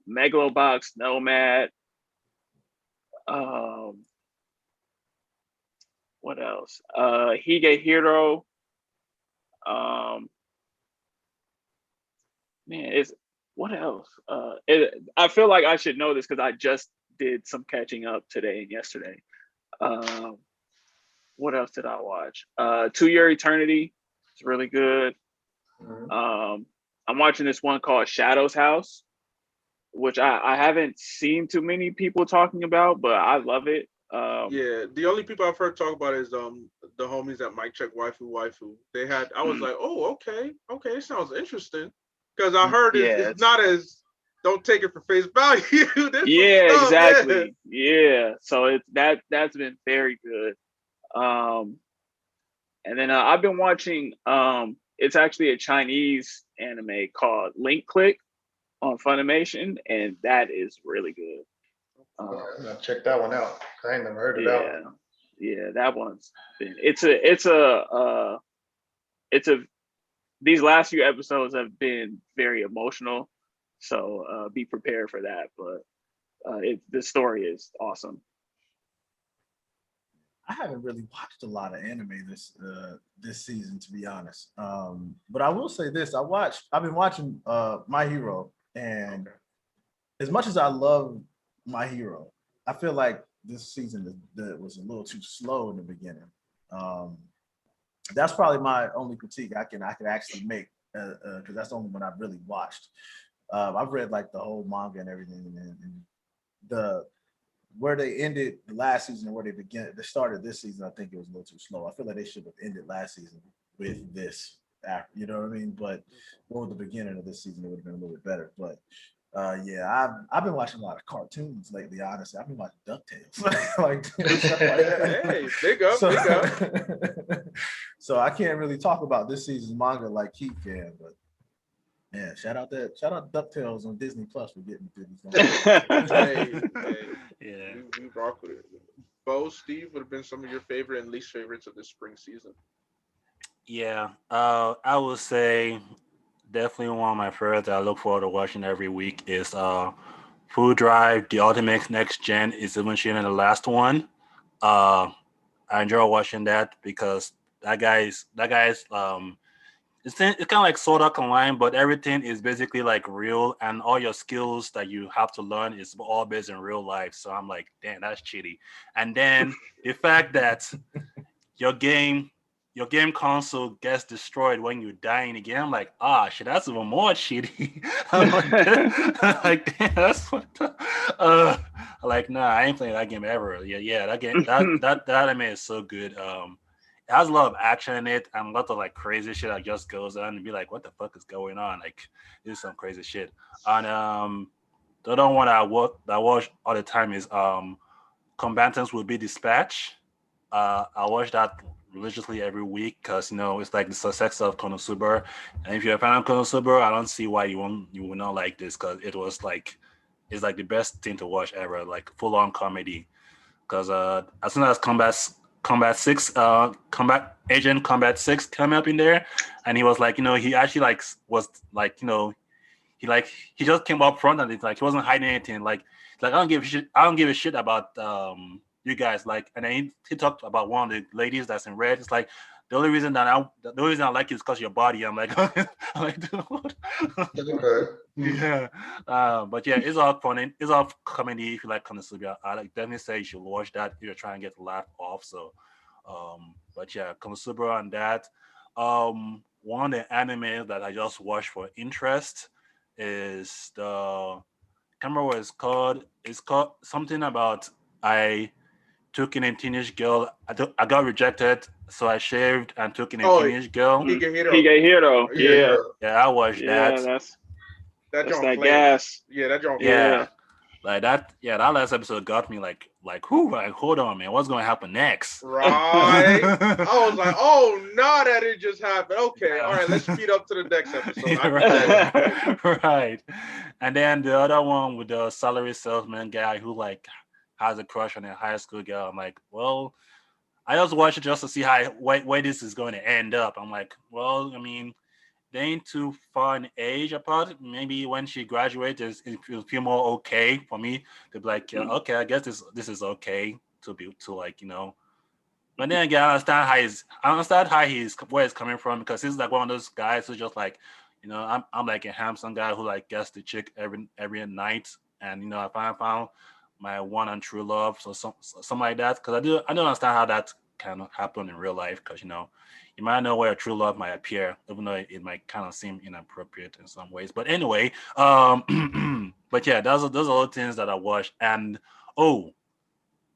Megalobox, Nomad. Um, what else? Hige Hero. Um, man, it's what else? I feel like I should know this because I just did some catching up today and yesterday. Um, what else did I watch? To Your Eternity. It's really good. Mhm. I'm watching this one called Shadow's House, which I haven't seen too many people talking about, but I love it. Yeah, the only people I've heard talk about is the homies at Mike Check Waifu. They had I was mm, like, oh okay, it sounds interesting because I heard yeah, it's not as don't take it for face value. There's some yeah, stuff, yeah. exactly. Yeah, so that's been very good. Um, and then I've been watching. It's actually a Chinese anime called Link Click on Funimation, and that is really good. Okay, Um, I'm gonna check that one out. I ain't never heard of that one. yeah, yeah, that one's been. It's a these last few episodes have been very emotional, so be prepared for that. But the story is awesome. I haven't really watched a lot of anime this season, to be honest. But I will say this: I've been watching My Hero, and as much as I love My Hero, I feel like this season was a little too slow in the beginning. Um, that's probably my only critique I can actually make because that's the only one I've really watched. I've read like the whole manga and everything, and the where they ended the last season and where they started this season, I think it was a little too slow. I feel like they should have ended last season with this act, you know what I mean? But or the beginning of this season, it would have been a little bit better. But yeah, I've been watching a lot of cartoons lately. Honestly, I've been watching DuckTales, like stuff like that. Hey, big up, So, big up. so I can't really talk about this season's manga like Keith can, but yeah, shout out DuckTales on Disney Plus for getting through these. Hey, Yeah. we rock with it. Bo, Steve, would have been some of your favorite and least favorites of this spring season. Yeah. I would say definitely one of my favorites that I look forward to watching every week is Food Drive, the Ultimate Next Gen is eventually the last one. Uh, I enjoy watching that because that guy's it's kind of like Sword Art Online, but everything is basically like real, and all your skills that you have to learn is all based in real life. So I'm like, damn, that's cheaty. And then the fact that your game your game console gets destroyed when you die in the game. I'm like, shit, that's even more cheaty. I'm like, damn, that's what like, nah, I ain't playing that game ever. Yeah, that game that anime is so good. It has a lot of action in it and a lot of like crazy shit that just goes on and be like, what the fuck is going on? Like, this is some crazy shit. And the other one that I watch all the time is Combatants Will Be Dispatched. I watched that religiously every week because it's like the success of Konosuba. And if you're a fan of Konosuba, I don't see why you will not like this because it's like the best thing to watch ever, like full on comedy. Because as soon as Combat Agent Combat 6 came up in there, and he was like, he actually was like, he just came up front and it's like he wasn't hiding anything. Like I don't give a shit about you guys. Like, and then he talked about one of the ladies that's in red. It's like the only reason I like you is because your body. I'm like, I'm like, dude, what? Okay. Yeah, but yeah, it's all funny. It's all comedy. If you like Konosuba, I like definitely say you should watch that if you're trying to get the laugh off. So, but yeah, Konosuba and that. One of the anime that I just watched for interest is the can't remember what it's called. It's called something about I took in a teenage girl. I got rejected, so I shaved and took in a Oh, teenage girl. Higehiro. Yeah. Yeah, I watched Yeah, that. that that's John that Flame. gas. Yeah, that John Flame. Yeah. Like that, yeah, that last episode got me like, who, like, hold on, man, what's going to happen next? Right. I was like, oh, no, that didn't just happen. Okay, Yeah. all right, let's speed up to the next episode. Yeah, right. And then the other one with the salary salesman guy who like has a crush on a high school girl. I'm like, well, I just watch it just to see where this is going to end up. I'm like, well, I mean, they ain't too far in age apart. Maybe when she graduates, it'll feel more okay for me to be like, yeah, okay, I guess this is okay to be to like, But then again, I understand how he's where he's coming from because he's like one of those guys who's just like, I'm like a handsome guy who like gets the chick every night, and I found my one and true love, so something like that. Because I don't understand how that kind of happened in real life, because you might know where a true love might appear, even though it might kind of seem inappropriate in some ways. But anyway, but yeah, those are all things that I watched, and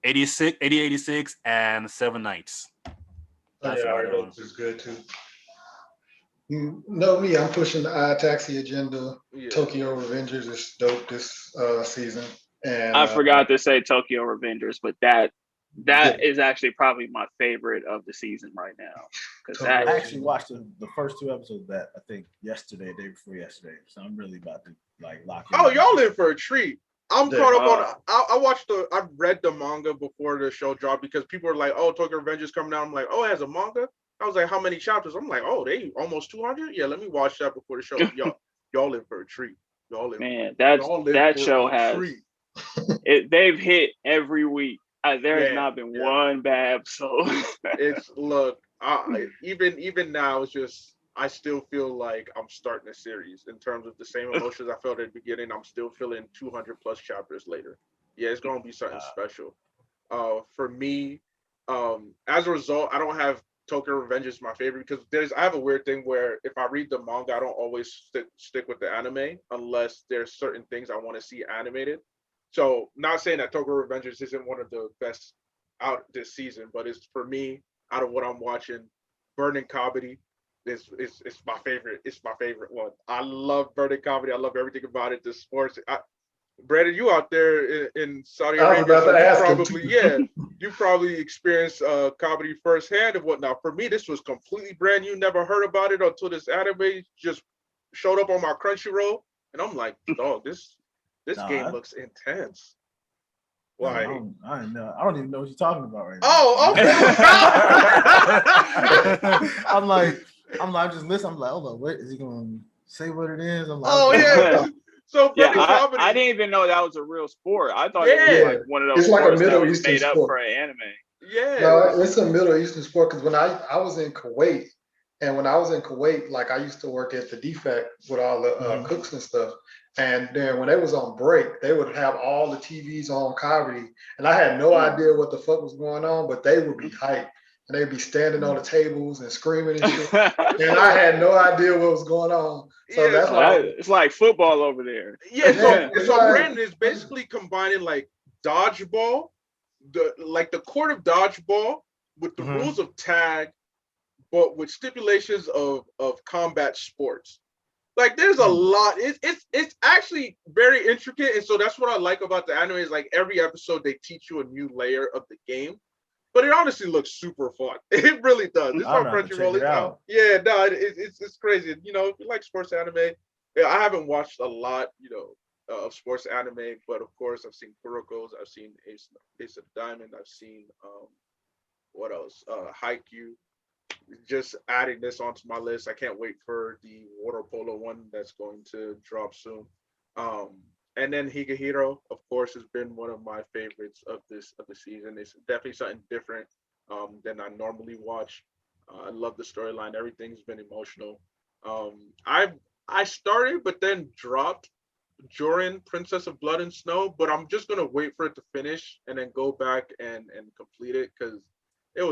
86 and 7 Nights. Oh, That's yeah, another one. this is good too. You know me, I'm pushing the Taxi agenda. Yeah. Tokyo Revengers is dope this season. And I forgot to say Tokyo Revengers, but that Yeah. is actually probably my favorite of the season right now. Because Tokyo I that actually watched the first two episodes of that I think yesterday, day before yesterday. So I'm really about to like lock in. Oh, y'all in for a treat. I'm Yeah. caught up on. I read the manga before the show dropped because people were like, "Oh, Tokyo Revengers coming out." I'm like, "Oh, it has a manga." I was like, "How many chapters?" I'm like, "Oh, they almost 200." Yeah, let me watch that before the show. Y'all in for a treat. Y'all in. man, Y'all in that for show a has treat. they've hit every week. There has not been Yeah. one bad episode. It's look. Even now, it's just I still feel like I'm starting a series in terms of the same emotions I felt at the beginning. I'm still feeling 200 plus chapters later. Yeah, it's gonna be something special. For me, as a result, I don't have Tokyo Revenge as my favorite because I have a weird thing where if I read the manga, I don't always stick with the anime unless there's certain things I want to see animated. So, not saying that Tokyo Revengers isn't one of the best out this season, but it's for me out of what I'm watching. Burning Comedy is my favorite. It's my favorite one. I love Burning Comedy. I love everything about it. The sports. Brandon, you out there in Saudi I was Arabia, about so to you ask him. probably you probably experienced comedy firsthand and whatnot. For me, this was completely brand new. Never heard about it until this anime just showed up on my Crunchyroll, and I'm like, dog, this game looks intense. Like, I don't even know what you're talking about right now. oh, okay. I'm just listening. I'm like, hold on, what is he going to say? What it is? I'm like, Oh yeah. So yeah, Comedy. I didn't even know that was a real sport. I thought it was like one of those It's like a sports that Middle was Eastern made up sport. for an anime. Yeah. No, it's a Middle Eastern sport because when I was in Kuwait, and when I was in Kuwait, like I used to work at the Defect with all the cooks and stuff. And then when they was on break, they would have all the TVs on comedy. And I had no idea what the fuck was going on, but they would be hyped. And they'd be standing on the tables and screaming and shit. And I had no idea what was going on. So that's why it's like football over there. Yeah, so like, Brandon is basically combining like dodgeball, the court of dodgeball with the rules of tag, but with stipulations of combat sports. Like there's a lot. It's actually very intricate, and so that's what I like about the anime is like every episode they teach you a new layer of the game, but it honestly looks super fun. It really does. It's I on don't have to check Crunchyroll. it It's out. out. Yeah, no, it's crazy. You know, if you like sports anime, yeah, I haven't watched a lot, of sports anime, but of course I've seen Kuroko's, I've seen Ace of Diamond, I've seen what else? Haikyuu. Just adding this onto my list. I can't wait for the water polo one that's going to drop soon. Um, and then Higahiro, of course, has been one of my favorites of the season. It's definitely something different than I normally watch. I love the storyline. Everything's been emotional. I started, but then dropped during Princess of Blood and Snow. But I'm just gonna wait for it to finish and then go back and complete it because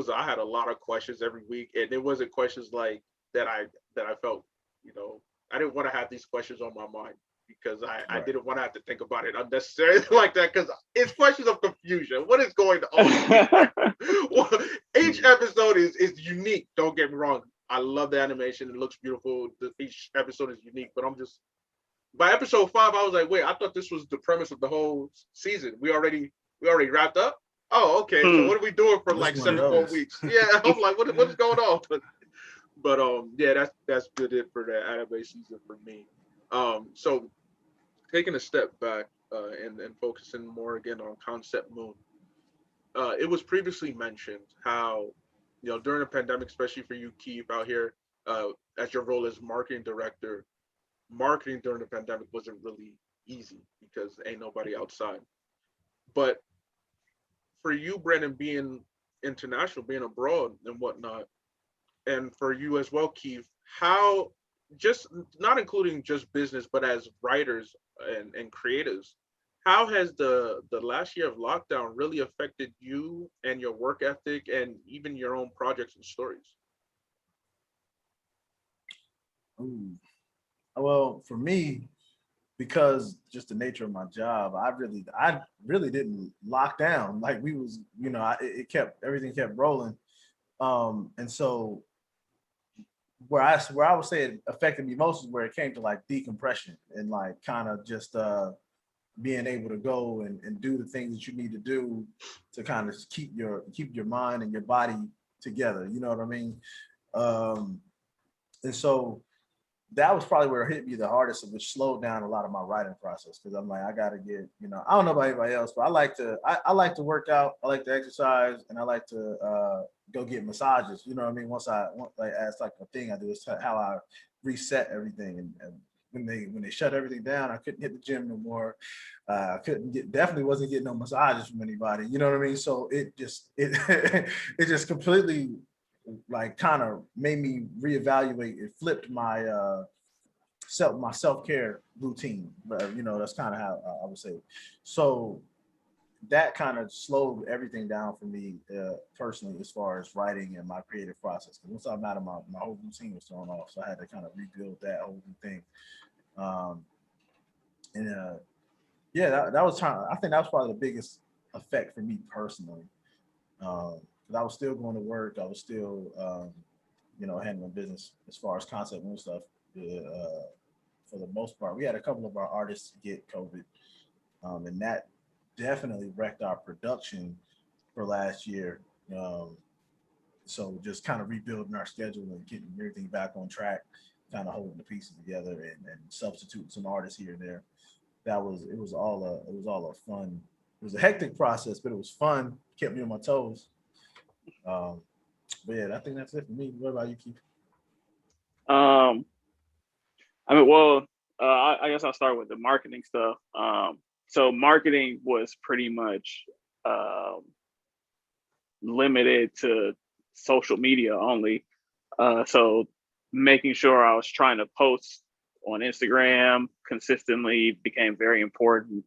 I had a lot of questions every week, and it wasn't questions like that I felt, I didn't want to have these questions on my mind because I Right. didn't want to have to think about it unnecessarily like that because it's questions of confusion. What is going on? Well, each episode is unique. Don't get me wrong. I love the animation. It looks beautiful. Each episode is unique, but I'm just by episode 5, I was like, wait, I thought this was the premise of the whole season. We already wrapped up. Oh, okay. So Hmm. what are we doing for It's like one of 7 more those. weeks? Yeah, I'm like, what is going on? But yeah, that's good it for the anime season for me. So taking a step back and focusing more again on Concept Moon. It was previously mentioned how during the pandemic, especially for you, Keith, out here, uh, as your role as marketing director, marketing during the pandemic wasn't really easy because ain't nobody outside. But for you, Brandon, being international, being abroad and whatnot, and for you as well, Keith, how just not including just business, but as writers and creatives, how has the last year of lockdown really affected you and your work ethic and even your own projects and stories? Ooh. Well, for me, because just the nature of my job, I really didn't lock down. Like we was, it kept everything kept rolling. And so where I would say it affected me most is where it came to like decompression and like kind of just being able to go and do the things that you need to do to kind of keep your mind and your body together. You know what I mean? Um, and so that was probably where it hit me the hardest, which slowed down a lot of my writing process because I'm like, I gotta get, I don't know about anybody else, but I like to work out, I like to exercise, and I like to go get massages. You know what I mean? Like as like a thing I do, it's how I reset everything. And when they shut everything down, I couldn't hit the gym no more. I couldn't definitely wasn't getting no massages from anybody. You know what I mean? So it it just completely like kind of made me reevaluate. It flipped my self-care routine. But that's kind of how I would say it. So that kind of slowed everything down for me personally as far as writing and my creative process. Because once I'm out of my whole routine was thrown off, so I had to kind of rebuild that whole thing. Um, and yeah, that was I think that was probably the biggest effect for me personally. Because I was still going to work, I was still handling business as far as concept and stuff. Uh, for the most part, we had a couple of our artists get COVID, and that definitely wrecked our production for last year. Um, so just kind of rebuilding our schedule and getting everything back on track, kind of holding the pieces together and substituting some artists here and there. It was all a fun. It was a hectic process, but it was fun. Kept me on my toes. Um, but yeah, I think that's it for me. What about you, Keith? um, I mean, well, I guess I'll start with the marketing stuff. So marketing was pretty much um, limited to social media only. So making sure I was trying to post on Instagram consistently became very important.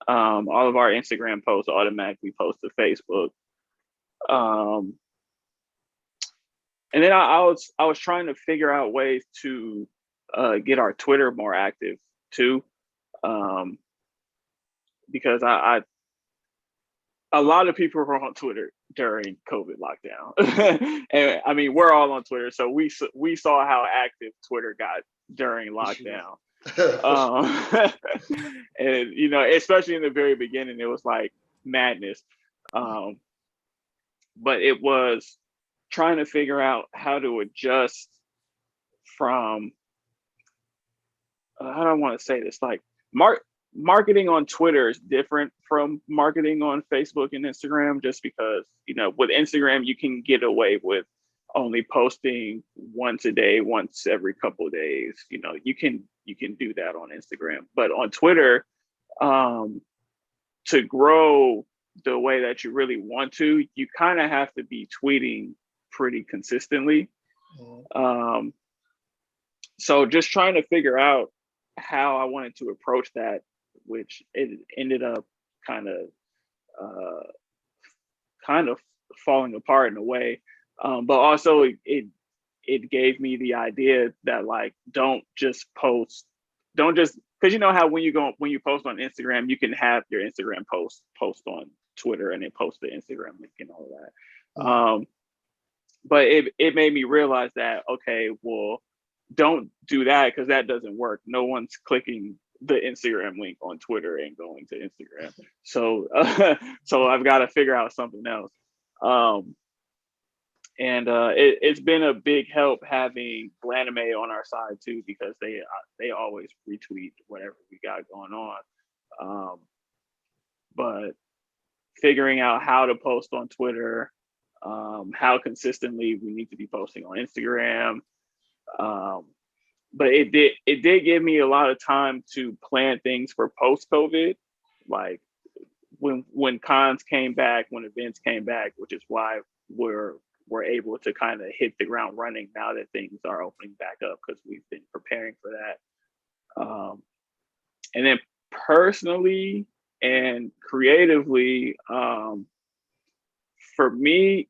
All of our Instagram posts automatically post to Facebook. Um, and then I was trying to figure out ways to get our Twitter more active too, um, because I a lot of people were on Twitter during COVID lockdown, and I mean we're all on Twitter, so we saw how active Twitter got during lockdown. Um, and especially in the very beginning, it was like madness. Um, but it was trying to figure out how to adjust from how do I want to say this? Like marketing on Twitter is different from marketing on Facebook and Instagram, just because, you know, with Instagram, you can get away with only posting once a day, once every couple of days. You know, you can do that on Instagram, but on Twitter, to grow the way that you really want to, you kind of have to be tweeting pretty consistently. So just trying to figure out how I wanted to approach that, which it ended up kind of falling apart in a way. But also it gave me the idea that, like, don't just because you know how when you post on Instagram, you can have your Instagram post on Twitter and then post the Instagram link and all of that. But it made me realize that, okay, well, don't do that, because that doesn't work. No one's clicking the Instagram link on Twitter and going to Instagram. So so I've got to figure out something else. And it's been a big help having Blaname on our side too, because they always retweet whatever we got going on. But figuring out how to post on Twitter, how consistently we need to be posting on Instagram. But it did give me a lot of time to plan things for post-COVID, like when cons came back, when events came back, which is why we're able to kind of hit the ground running now that things are opening back up, because we've been preparing for that. And then personally and creatively, for me,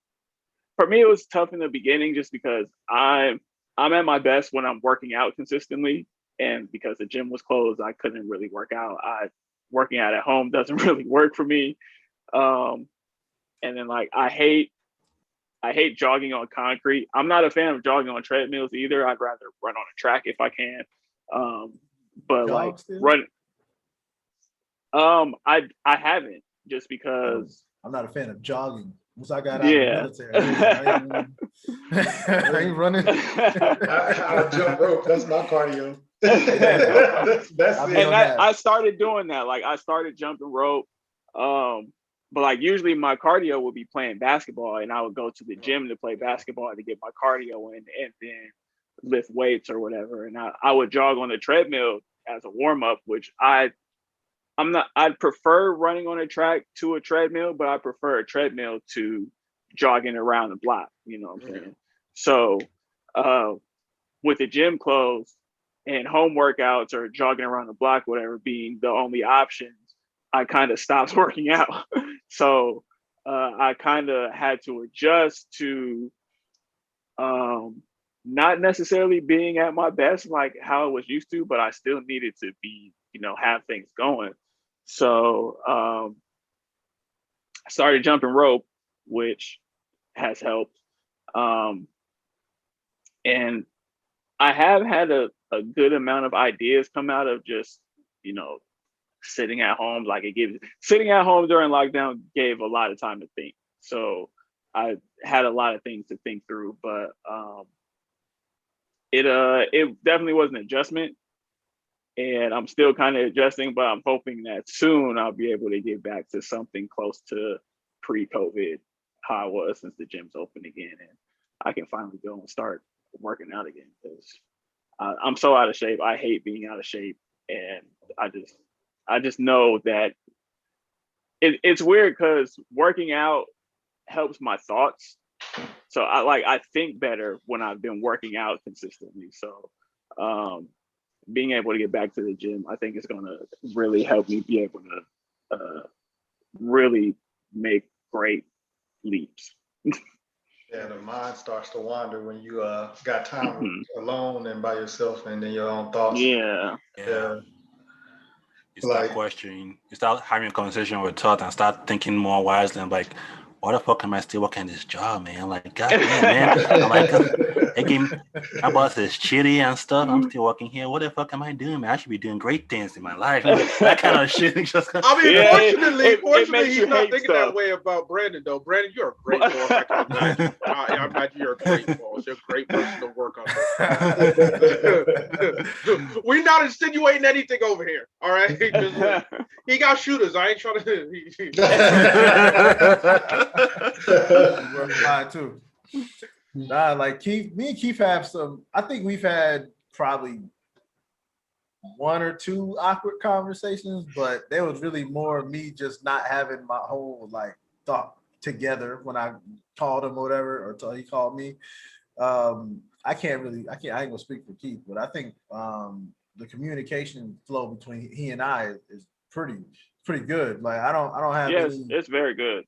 it was tough in the beginning, just because I'm at my best when I'm working out consistently, and because the gym was closed, I couldn't really work out. Working out at home doesn't really work for me. And then, like, I hate jogging on concrete. I'm not a fan of jogging on treadmills either. I'd rather run on a track if I can. But like run. I haven't, just because I'm not a fan of jogging. Once I got out Yeah. of the military, I ain't running. I jump rope. That's my cardio. That's it. And I started doing that. Like, I started jumping rope. But like, usually my cardio would be playing basketball, and I would go to the gym to play basketball to get my cardio in, and then lift weights or whatever. And I would jog on the treadmill as a warm up, which I'd prefer running on a track to a treadmill, but I prefer a treadmill to jogging around the block. You know what I'm saying? So with the gym closed and home workouts or jogging around the block, whatever, being the only options, I kind of stopped working out. So I kind of had to adjust to not necessarily being at my best like how I was used to, but I still needed to be, have things going. So I started jumping rope, which has helped. And I have had a good amount of ideas come out of just, sitting at home. Like, sitting at home during lockdown gave a lot of time to think. So I had a lot of things to think through, but it definitely was an adjustment, and I'm still kind of adjusting, but I'm hoping that soon I'll be able to get back to something close to pre-COVID, how I was, since the gym's open again, and I can finally go and start working out again, because I'm so out of shape. I hate being out of shape, and I just know that it's weird, because working out helps my thoughts. So I think better when I've been working out consistently. So being able to get back to the gym, I think is going to really help me be able to really make great leaps. Yeah, the mind starts to wander when you got time alone and by yourself, and then your own thoughts. Yeah. You start questioning, you start having a conversation with thought and start thinking more wisely. I'm like, why the fuck am I still working this job, man? Like, God damn, man. I'm like, my boss is shitty and stuff. I'm still working here. What the fuck am I doing, man? I should be doing great things in my life. That kind of shit. I mean, fortunately, makes he's you not hate thinking stuff. that way about Brandon, though. Brandon, you're a great boss. I can imagine. I imagine you're a great boss. You're a great person to work under. We're not insinuating anything over here. All right, he got shooters. I ain't trying to. Mine too. Nah, like Keith, me and Keith have some. I think we've had probably one or two awkward conversations, but there was really more of me just not having my whole like thought together when I called him or whatever, or he called me. I ain't gonna speak for Keith, but I think the communication flow between he and I is pretty good. Like I don't have any. It's very good.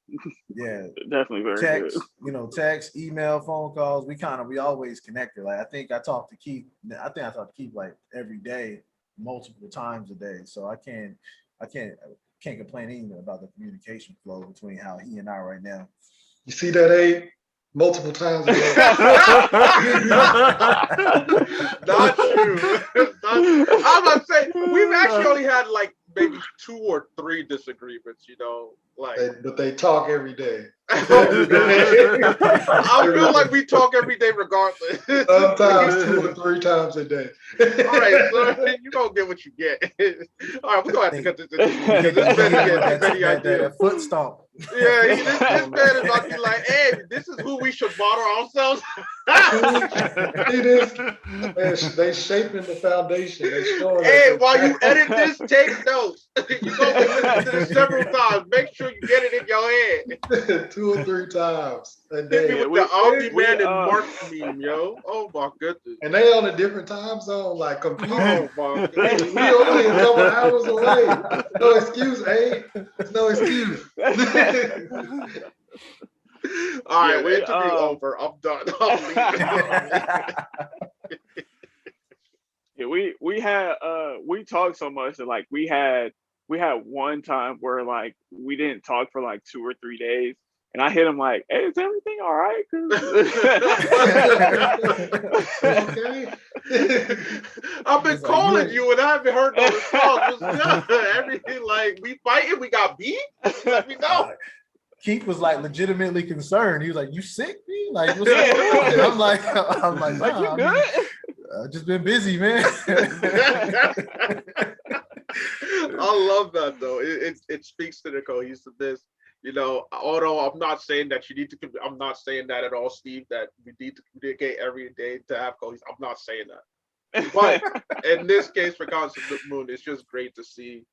Yeah, definitely very text, good. Text, email, phone calls. We always connected. Like I think I talk to Keith like every day, multiple times a day. So I can't complain anything about the communication flow between how he and I right now. You see that, Abe? Multiple times a day. Not true. I was about to say, we've actually only had like maybe 2 or 3 disagreements, But they talk every day. I feel like we talk every day regardless. Sometimes 2 or 3 times a day. All right, so you don't get what you get. All right, we're gonna have to cut this because this man that foot stomp. Yeah, this man is about to be like, hey, this is who we should model ourselves. They shaping the foundation. Hey, while you edit this, take notes. You're gonna be listening to this several times. Make sure you get it in your head. 2 or 3 times a Hit day. me with the Aldi Man and Mark meme, yo. Oh my goodness. And they on a different time zone, like completely. Oh my goodness. We only a couple hours away. No excuse, There's no excuse. All right, interview over. I'm done. I'm leaving. We talked so much that like we had one time where like we didn't talk for like 2 or 3 days. And I hit him like, hey, is everything all right? Okay. I've been calling you and I haven't heard no response. Everything like, we fighting, we got beat? Let me know. Keith was like legitimately concerned. He was like, you sick, me? Like, what's going on? And I'm like, nah, you good? I've just been busy, man. I love that though. It speaks to the cohesiveness. Although I'm not saying that I'm not saying that at all, Steve, that we need to communicate every day to have cohesive. I'm not saying that. But in this case, for Concept Moon, it's just great to see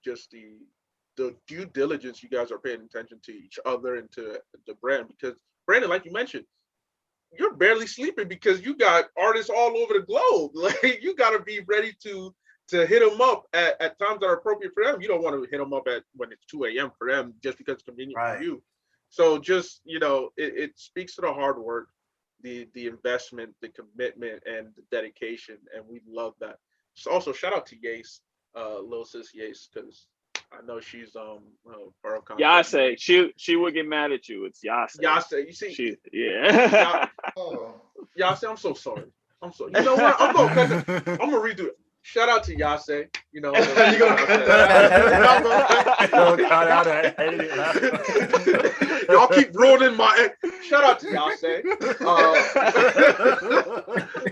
just the due diligence you guys are paying attention to each other and to the brand. Because Brandon, like you mentioned, you're barely sleeping because you got artists all over the globe. Like you got to be ready to hit them up at times that are appropriate for them. You don't want to hit them up when it's 2 a.m. for them just because it's convenient for you. So just, it speaks to the hard work, the investment, the commitment, and the dedication. And we love that. So also shout out to Yace, little sis Yace, because I know she's part of content. Yase, she would get mad at you. It's Yase. Yase, you see, Yase, I'm so sorry. I'm sorry. You know what? I'm gonna redo it. Shout out to Yase. Y'all keep ruining my. Shout out to Yase.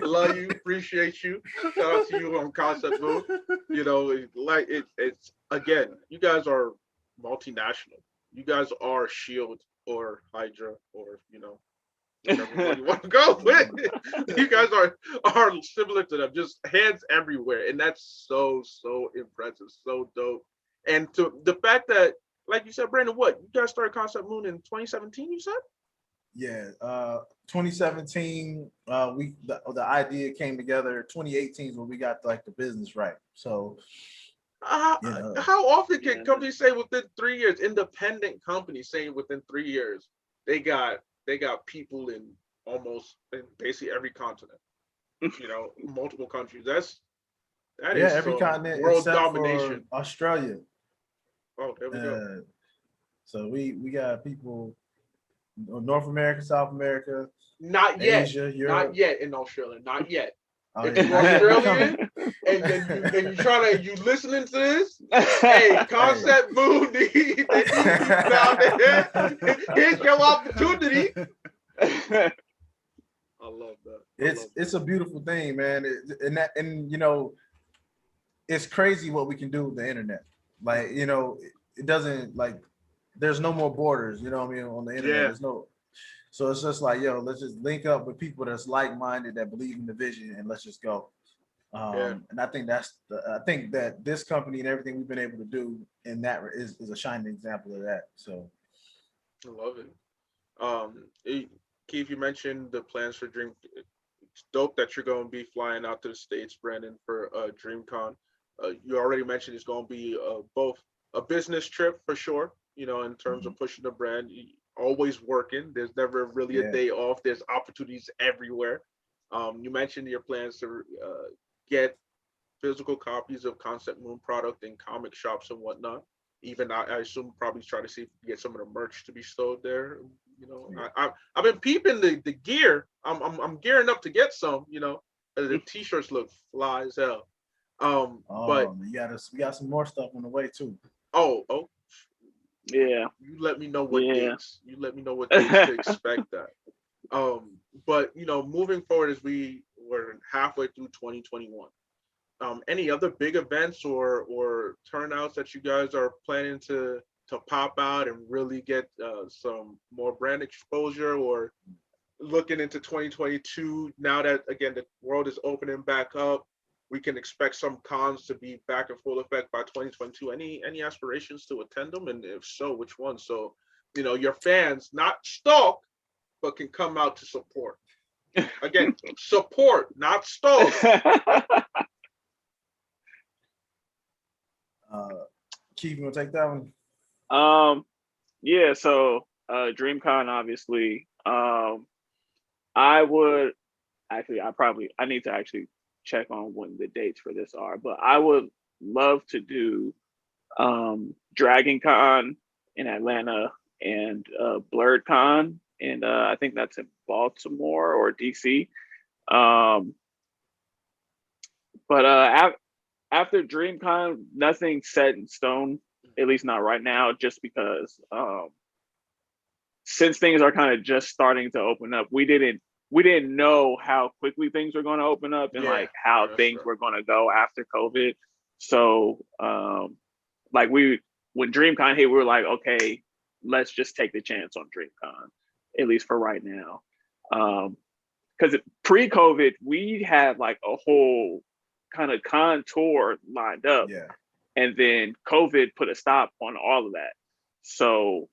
Love you, appreciate you. Shout out to you on Concept Moon. It's again, you guys are multinational. You guys are Shield or Hydra or whatever you want to go with. You guys are similar to them, just hands everywhere, and that's so impressive, so dope. And to the fact that, like you said, Brandon, what you guys started Concept Moon in 2017? You said? Yeah, 2017. The idea came together. 2018 is when we got like the business right. So. How often can companies say within 3 years, independent companies saying within 3 years they got people in basically every continent, multiple countries. That is every continent world except domination. For Australia. Oh, there we go. So we got people North America, South America, Not yet. Asia, Europe. Not yet in Australia. Not yet. Oh, If yeah. you're Not yet, we Australian and you listening to this, hey, Concept Moon, they need you down there. Here's your opportunity. I love that. It's a beautiful thing, man. And you know, it's crazy what we can do with the internet. Like, you know, it doesn't like there's no more borders, you know what I mean, on the internet. Yeah. There's no, so it's just like, yo, let's just link up with people that's like-minded, that believe in the vision, and let's just go. And I think I think that this company and everything we've been able to do in that is a shining example of that. So I love it. Keith, you mentioned the plans for Dream. It's dope that you're going to be flying out to the States, Brandon, for DreamCon. You already mentioned it's going to be both a business trip for sure, you know, in terms of pushing the brand. Always working. There's never really a day off. There's opportunities everywhere. You mentioned your plans to get physical copies of Concept Moon product in comic shops and whatnot. Even I assume probably try to see if you can get some of the merch to be sold there. You know, I've been peeping the gear. I'm gearing up to get some. You know, the t-shirts look fly as hell. But we got some more stuff on the way too. Oh, yeah. You let me know what dates. You let me know what dates to expect that. But you know, moving forward as we were halfway through 2021. Any other big events or turnouts that you guys are planning to pop out and really get some more brand exposure, or looking into 2022 now that again the world is opening back up, we can expect some cons to be back in full effect by 2022. Any aspirations to attend them, and if so, which ones? So you know your fans not stalk but can come out to support. Again, support, not stalk. Keith, you want to take that one? Yeah, so DreamCon, obviously. I would actually, I need to actually check on when the dates for this are, but I would love to do Dragon Con in Atlanta and Blurred Con, and I think that's in Baltimore or DC. But after DreamCon, nothing's set in stone, at least not right now, just because since things are kind of just starting to open up, we didn't know how quickly things were going to open up and like how things were going to go after COVID. So like when DreamCon hit, we were like, okay, let's just take the chance on DreamCon, at least for right now. Because pre-COVID, we had like a whole kind of con tour lined up. Yeah. And then COVID put a stop on all of that. So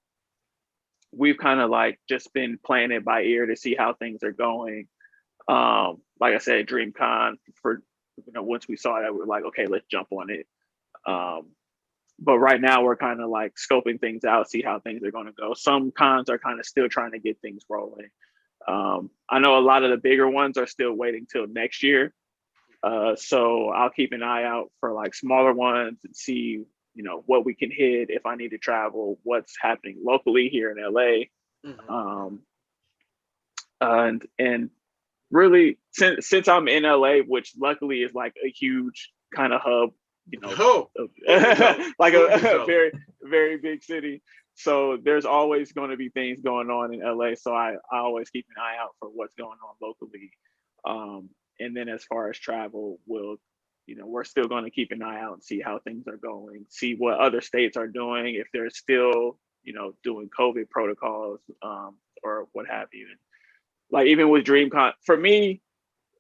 we've kind of like just been playing it by ear to see how things are going. Like I said, DreamCon, for once we saw that, we were like, okay, let's jump on it. But right now we're kind of like scoping things out, see how things are going to go. Some cons are kind of still trying to get things rolling. I know a lot of the bigger ones are still waiting till next year. So I'll keep an eye out for like smaller ones and see, what we can hit if I need to travel, what's happening locally here in LA. And really, since I'm in LA, which luckily is like a huge kind of hub, like a very, very big city. So there's always going to be things going on in LA. So I always keep an eye out for what's going on locally. And then as far as travel, we're still going to keep an eye out and see how things are going, see what other states are doing, if they're still, doing COVID protocols, or what have you. And like even with DreamCon, for me,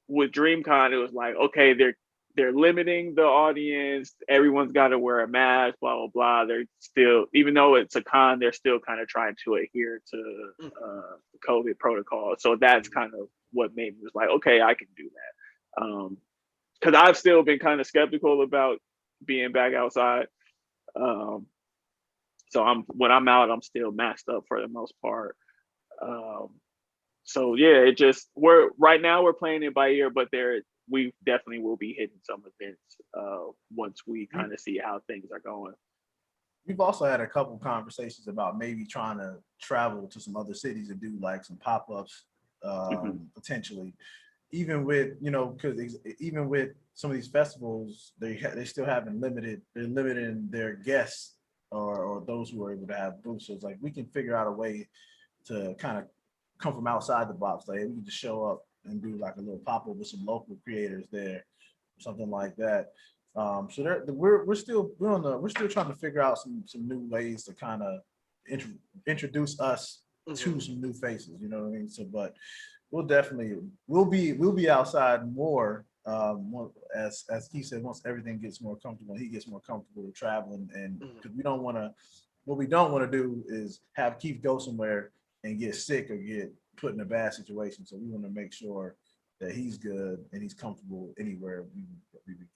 with DreamCon, it was like, okay, they're limiting the audience. Everyone's got to wear a mask, blah, blah, blah. They're still, even though it's a con, they're still kind of trying to adhere to COVID protocol. So that's kind of what made me was like, okay, I can do that. Because I've still been kind of skeptical about being back outside. So when I'm out, I'm still masked up for the most part. So yeah, right now we're playing it by ear, but we definitely will be hitting some events once we kind of see how things are going. we've also had a couple conversations about maybe trying to travel to some other cities and do like some pop-ups, potentially. Even with, you know, because even with some of these festivals, they still haven't they're limiting their guests or those who are able to have booths. So it's like we can figure out a way to kind of come from outside the box. Like we can just show up and do like a little pop-up with some local creators there, something like that. So we're still trying to figure out some new ways to kind of introduce us to some new faces. You know what I mean? So, but we'll be outside more. As Keith said, once everything gets more comfortable, he gets more comfortable traveling, and because what we don't want to do is have Keith go somewhere and get sick or get put in a bad situation. So we want to make sure that he's good and he's comfortable anywhere we be going.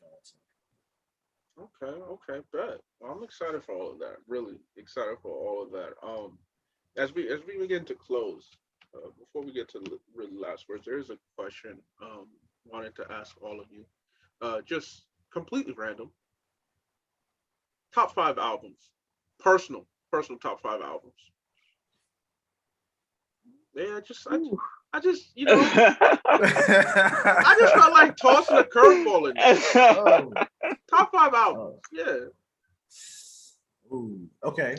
Okay, bet. Well, I'm excited for all of that. Really excited for all of that. As we begin to close, before we get to the really last words, there is a question wanted to ask all of you. Just completely random. Top 5 albums, personal top 5 albums. Yeah, I just you know I just felt like tossing a curveball in there. Top 5 albums. Yeah. Ooh, okay.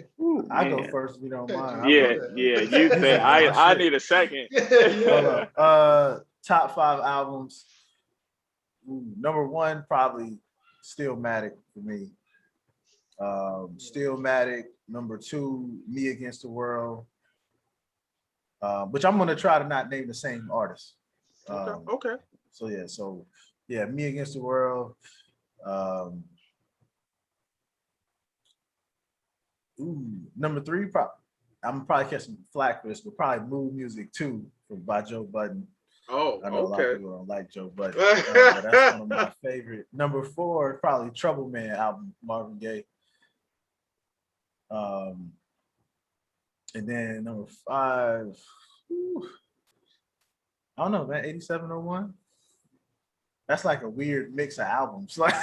I go first if you don't mind. Yeah. You say I need a second. Hold up. Top 5 albums. Ooh, number 1 probably Stillmatic for me. Stillmatic. Number 2, Me Against the World. Which I'm gonna try to not name the same artist. Okay. So yeah, Me Against the World. Number 3, I'm probably catching flack for this, but probably Mood Music 2 by Joe Budden. Oh, I know a lot of okay. people don't like Joe Budden. But that's one of my favorite. Number 4, probably Trouble Man album, Marvin Gaye. And then number 5, I don't know, man, 8701. That's like a weird mix of albums. But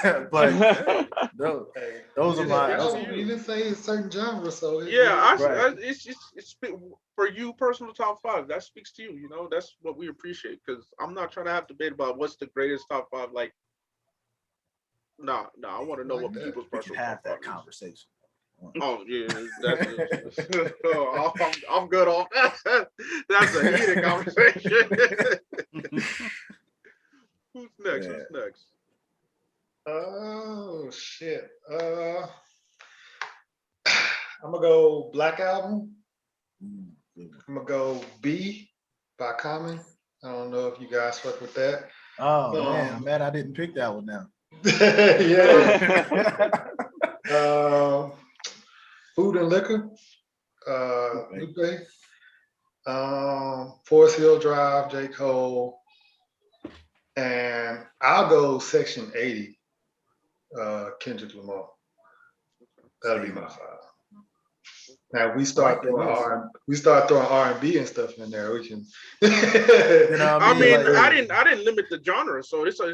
those are my. You didn't say a certain genre, so it's for you personal top 5. That speaks to you. You know, that's what we appreciate, because I'm not trying to have debate about what's the greatest top 5. Like, I want to know what people's We can personal have top 5 that conversation. Oh yeah, I'm good off that. That's a heated conversation. Who's next? Oh shit. I'm gonna go Black Album. I'm gonna go B by Common. I don't know if you guys fuck with that. Oh man, I'm mad I didn't pick that one now. Yeah. Food and Liquor. Lupe. Forest Hill Drive, J. Cole. And I'll go Section 80, Kendrick Lamar. That'll be my 5. Now we start throwing R&B and stuff in there. We can. You know what I mean? I didn't limit the genre, so it's up.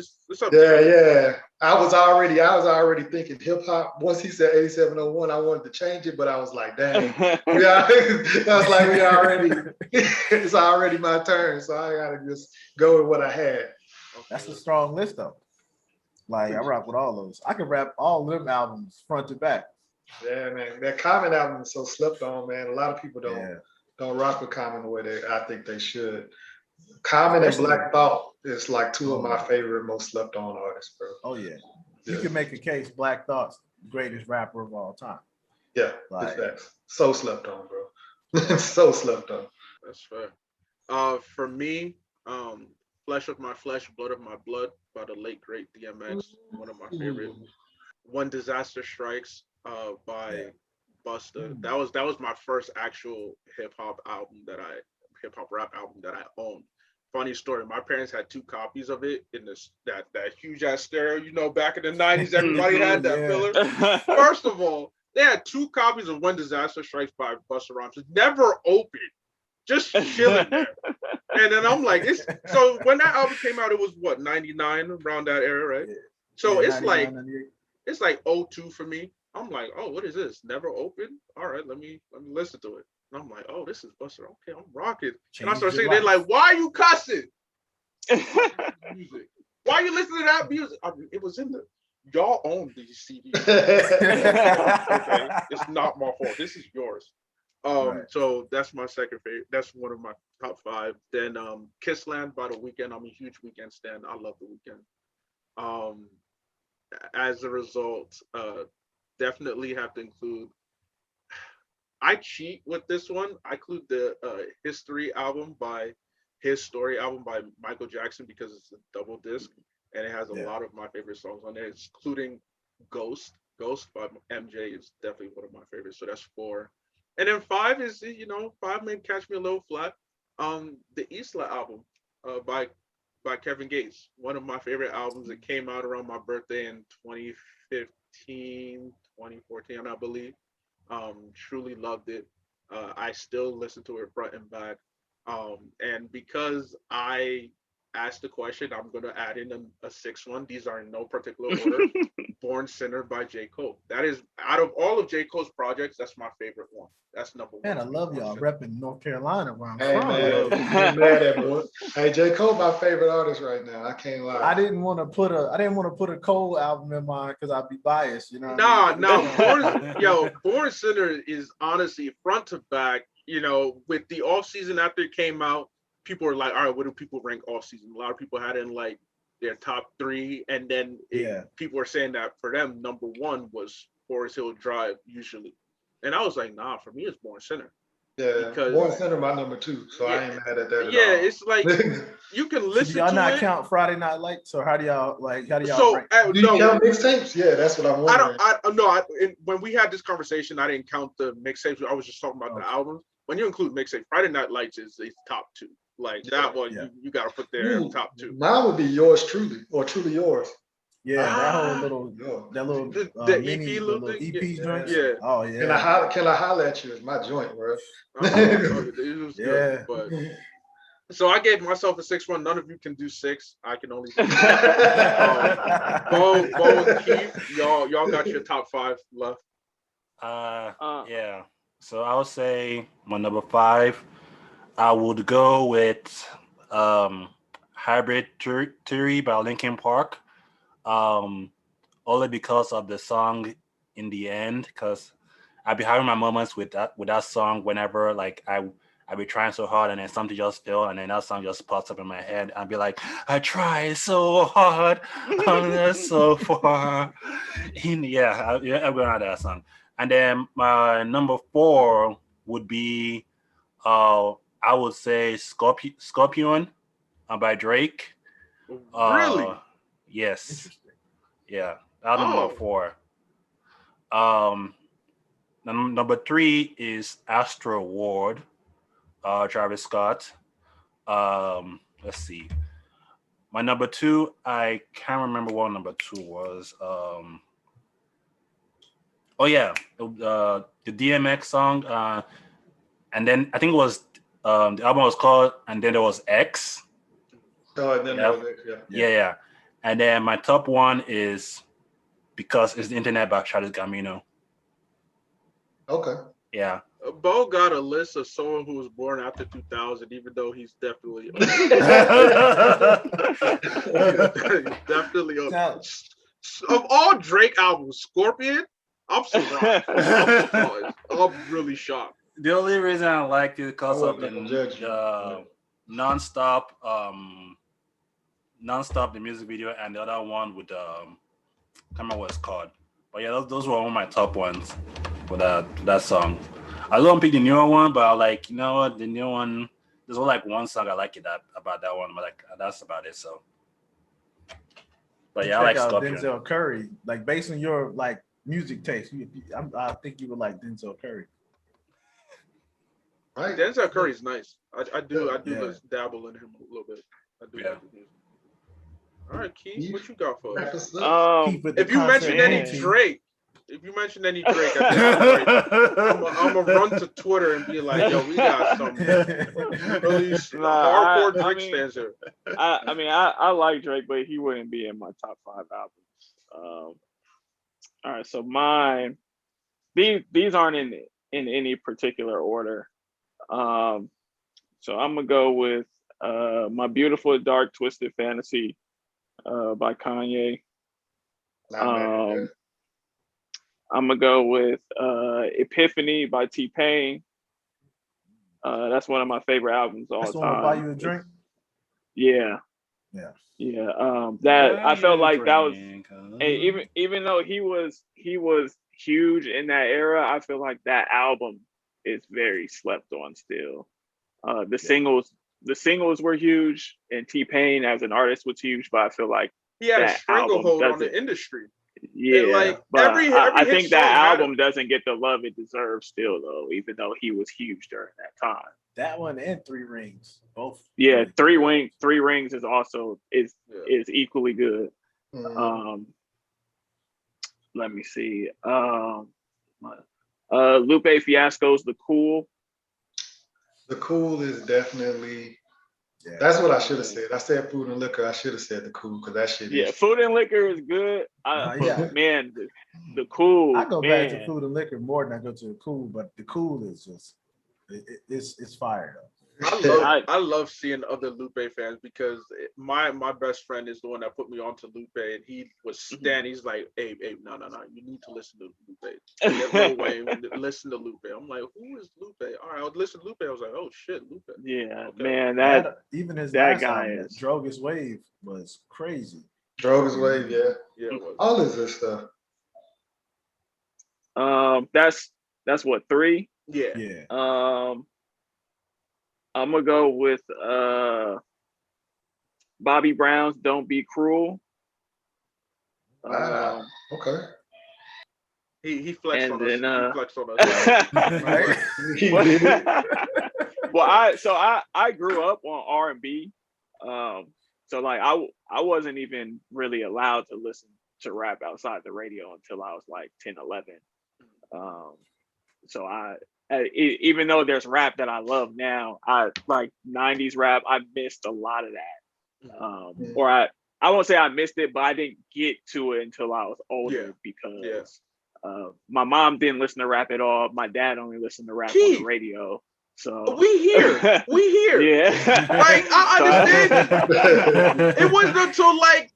Yeah. I was already thinking hip hop. Once he said 8701, I wanted to change it, but I was like, dang, it's already my turn, so I gotta just go with what I had. That's a strong list, though. Like I rock with all those. I can rap all them albums front to back. Yeah, man. That Common album is so slept on, man. A lot of people don't rock with Common the way I think they should. Common and Black Thought is like 2 of my favorite, most slept on artists, bro. Oh yeah. You can make a case Black Thought's greatest rapper of all time. Yeah, facts. So slept on, bro. So slept on. That's fair. For me, Flesh of My Flesh, Blood of My Blood by the late great DMX, one of my favorite. When Disaster Strikes by Busta. That was my first actual hip hop rap album that I owned. Funny story, my parents had 2 copies of it in that huge ass stereo. You know, back in the 90s, everybody had that filler. First of all, they had 2 copies of When Disaster Strikes by Busta Rhymes. Never opened. Just chilling there. And then I'm like, so when that album came out, it was what, 99, around that era, right? So it's like, It's like O2 for me. I'm like, oh, what is this? Never open. All right, let me listen to it. And I'm like, oh, this is Buster. Okay, I'm rocking. And I Changed start your singing. They're life. like, why are you cussing? Music. Why are you listening to that music? I mean, it was in the. Y'all own these CDs. Okay, it's not my fault. This is yours. Right. So that's my second favorite. That's one of my top five. Then Kissland by The Weeknd. I'm a huge Weeknd stan. I love The Weeknd. Um, as a result, definitely have to include. I cheat with this one. I include the His Story album by Michael Jackson because it's a double disc and it has a Yeah. lot of my favorite songs on there, including Ghost. Ghost by MJ is definitely one of my favorites. So that's four. And then five is five may catch me a little flat. The Isla album by Kevin Gates, one of my favorite albums. It came out around my birthday in 2015, 2014, I believe. Truly loved it. I still listen to it front and back. And because I asked the question, I'm going to add in a sixth one. These are in no particular order. Born Sinner by J. Cole. That is, out of all of J. Cole's projects, that's my favorite one. That's number one. Man, I love y'all repping North Carolina where I'm Hey from. man, get mad at boy. Hey, J. Cole, my favorite artist right now. I can't lie. I didn't want to put a Cole album in mine because I'd be biased, you know. What Nah, I mean? nah. Born Sinner is honestly front to back. With the off season after it came out, people were like, all right, what do people rank off season? A lot of people had it in like their top three, and then people were saying that for them, number one was Forest Hill Drive usually, and I was like, nah, for me it's Born Sinner. Yeah, Because Born Center my number two, so I ain't mad at that at all. Yeah, it's like you can So listen do y'all to not it. count Friday Night Lights, or how do y'all rank? Do you count mixtapes? Yeah, that's what I'm wondering. When we had this conversation, I didn't count the mixtapes. I was just talking about the albums. When you include mixtape, Friday Night Lights is top two. Like that one, you got to put there top two. Mine would be Yours Truly or Truly Yours. Yeah, that whole little the mini, EP little thing. EP joints. Yeah. Oh yeah. Can I holler at you? It's my joint, bro. It was Yeah. good, but so I gave myself a 6-1. None of you can do 6. I can only do Bo and Keith, y'all got your top 5 left. Yeah. So I would say my number 5. I would go with Hybrid Theory by Linkin Park. Only because of the song in the end, because I'll be having my moments with that song whenever like I be trying so hard and then something just fell and then that song just pops up in my head. I'll be like, I tried so hard, I'm so far. I'm going to that song. And then my number 4 would be, I would say Scorpion by Drake. Really? Yes. Yeah. Album number 4. Number 3 is Astro Ward, Travis Scott. Let's see. My number 2, I can't remember what number 2 was. The DMX song. And then I think it was the album was called, and then there was X. Oh, and then there was X, yeah. And then my top 1 is Because It's the Internet by Childish Gambino. Okay. Yeah. Bo got a list of someone who was born after 2000, even though he's definitely definitely of all Drake albums, Scorpion. I'm surprised. I'm really shocked. The only reason I liked it because of the nonstop the music video, and the other one with I can't remember what it's called. But yeah, those were one of my top ones for that song. I don't pick the newer one, but I like, you know what, the new one. There's only like one song I like about that one, but like that's about it. So, but yeah, I like Scorpion. Denzel Curry, like based on your like music taste, I think you would like Denzel Curry. Right. Denzel Curry's nice. I do dabble in him a little bit. I do like the music. All right, Keith, what you got for us? If you mention any Drake, I'm gonna run to Twitter and be like, "Yo, we got some really hardcore Drake fans here." I like Drake, but he wouldn't be in my top 5 albums. All right, so mine. These aren't in any particular order. Um, so I'm gonna go with My Beautiful Dark Twisted Fantasy by Kanye. Not bad. Yeah. I'm gonna go with Epiphany by T-Pain. That's one of my favorite albums all That's the time. one to buy you a drink. Yeah, Yeah. yeah. That I felt like that was, hey, even though he was huge in that era, I feel like that album is very slept on still. The singles were huge, and T-Pain as an artist was huge, but I feel like He had a that album stranglehold on doesn't. the industry. And Yeah, like but every I hit think that song had him. album doesn't get the love it deserves still, though, even though he was huge during that time. That one and Three Rings, both. Yeah, really Three Rings is also is equally good. Mhm. Let me see. Lupe Fiasco's The Cool. The Cool is definitely. Yeah. That's what I should have said. I said Food and Liquor. I should have said The Cool because that shit Yeah, is. Food and Liquor is good. Yeah. Man, the Cool. I go man. back to Food and Liquor more than I go to the Cool, but the Cool is just it's fire though. I love seeing other Lupe fans because my best friend is the one that put me onto Lupe, and he was standing. He's like, "Hey, no, you need to listen to Lupe. Get Lil Wayne, listen to Lupe." I'm like, "Who is Lupe?" All right, I'll listen to Lupe. I was like, "Oh shit, Lupe." Yeah, okay. man, that even his that last guy album, is Drogus Wave, was crazy. Drogus Wave, yeah. Yeah, it was. All this good stuff. That's what, 3. Yeah. Yeah. I'm gonna go with Bobby Brown's "Don't Be Cruel." Wow. Okay. He flexed and on us. then He flexed on us. Right? He did. Well, I grew up on R&B, so like I wasn't even really allowed to listen to rap outside the radio until I was like 10, 11. So even though there's rap that I love now, I like 90s rap. I missed a lot of that, or I won't say I missed it, but I didn't get to it until I was older because my mom didn't listen to rap at all. My dad only listened to rap on the radio. So we here. Yeah. Like I understand. It wasn't until like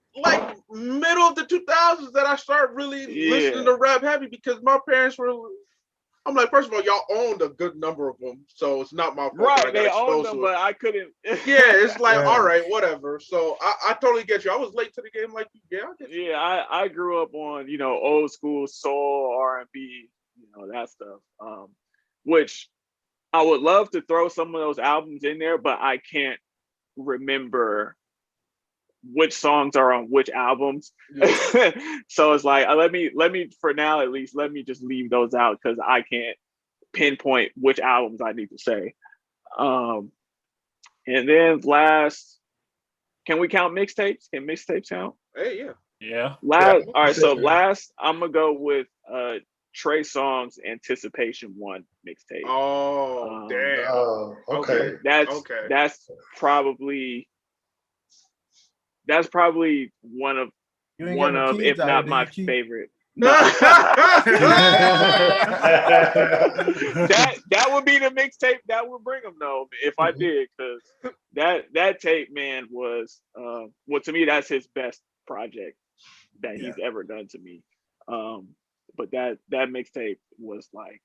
middle of the 2000s that I started really listening to rap heavy because my parents were. I'm like, first of all, y'all owned a good number of them, so it's not my fault. Right, they owned them, but I couldn't. Yeah, it's like, all right, whatever. So I totally get you. I was late to the game, like, yeah, I get you. Yeah, I grew up on old school soul, R&B, that stuff. Which I would love to throw some of those albums in there, but I can't remember which songs are on which albums. So it's like let me for now at least let me just leave those out because I can't pinpoint which albums I need to say. And then last, can we count mixtapes? Can mixtapes count? Hey, yeah. All right, so last I'm gonna go with Trey Song's Anticipation 1 mixtape. Oh, damn. Oh, okay. That's probably one of if not my favorite. No. that would be the mixtape that would bring them though if I did, because that tape, man, was well, to me that's his best project that he's ever done to me. But that mixtape was like,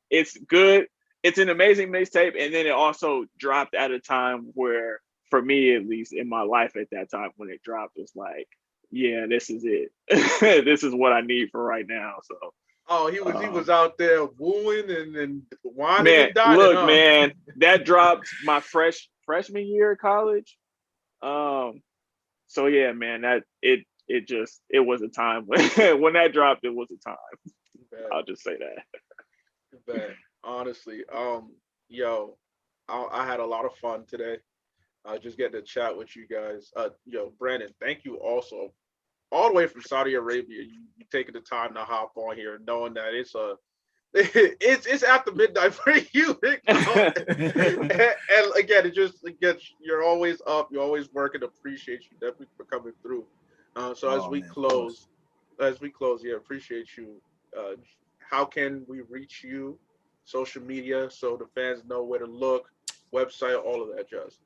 it's good. It's an amazing mixtape, and then it also dropped at a time where, for me at least in my life at that time when it dropped, it's like, yeah, this is it. This is what I need for right now. So he was out there wooing and whining man, and dining. Look, man, that dropped my freshman year of college. So yeah, man, that it was a time when that dropped, it was a time. I'll just say that. Bad. Honestly, yo, I had a lot of fun today. Just getting to chat with you guys. Brandon, thank you also, all the way from Saudi Arabia. You taking the time to hop on here, knowing that it's after midnight for you. and again, it gets, you're always up, you're always working. Appreciate you definitely for coming through. So as we close, as we close, yeah, appreciate you. How can we reach you? Social media, so the fans know where to look, website, all of that jazz.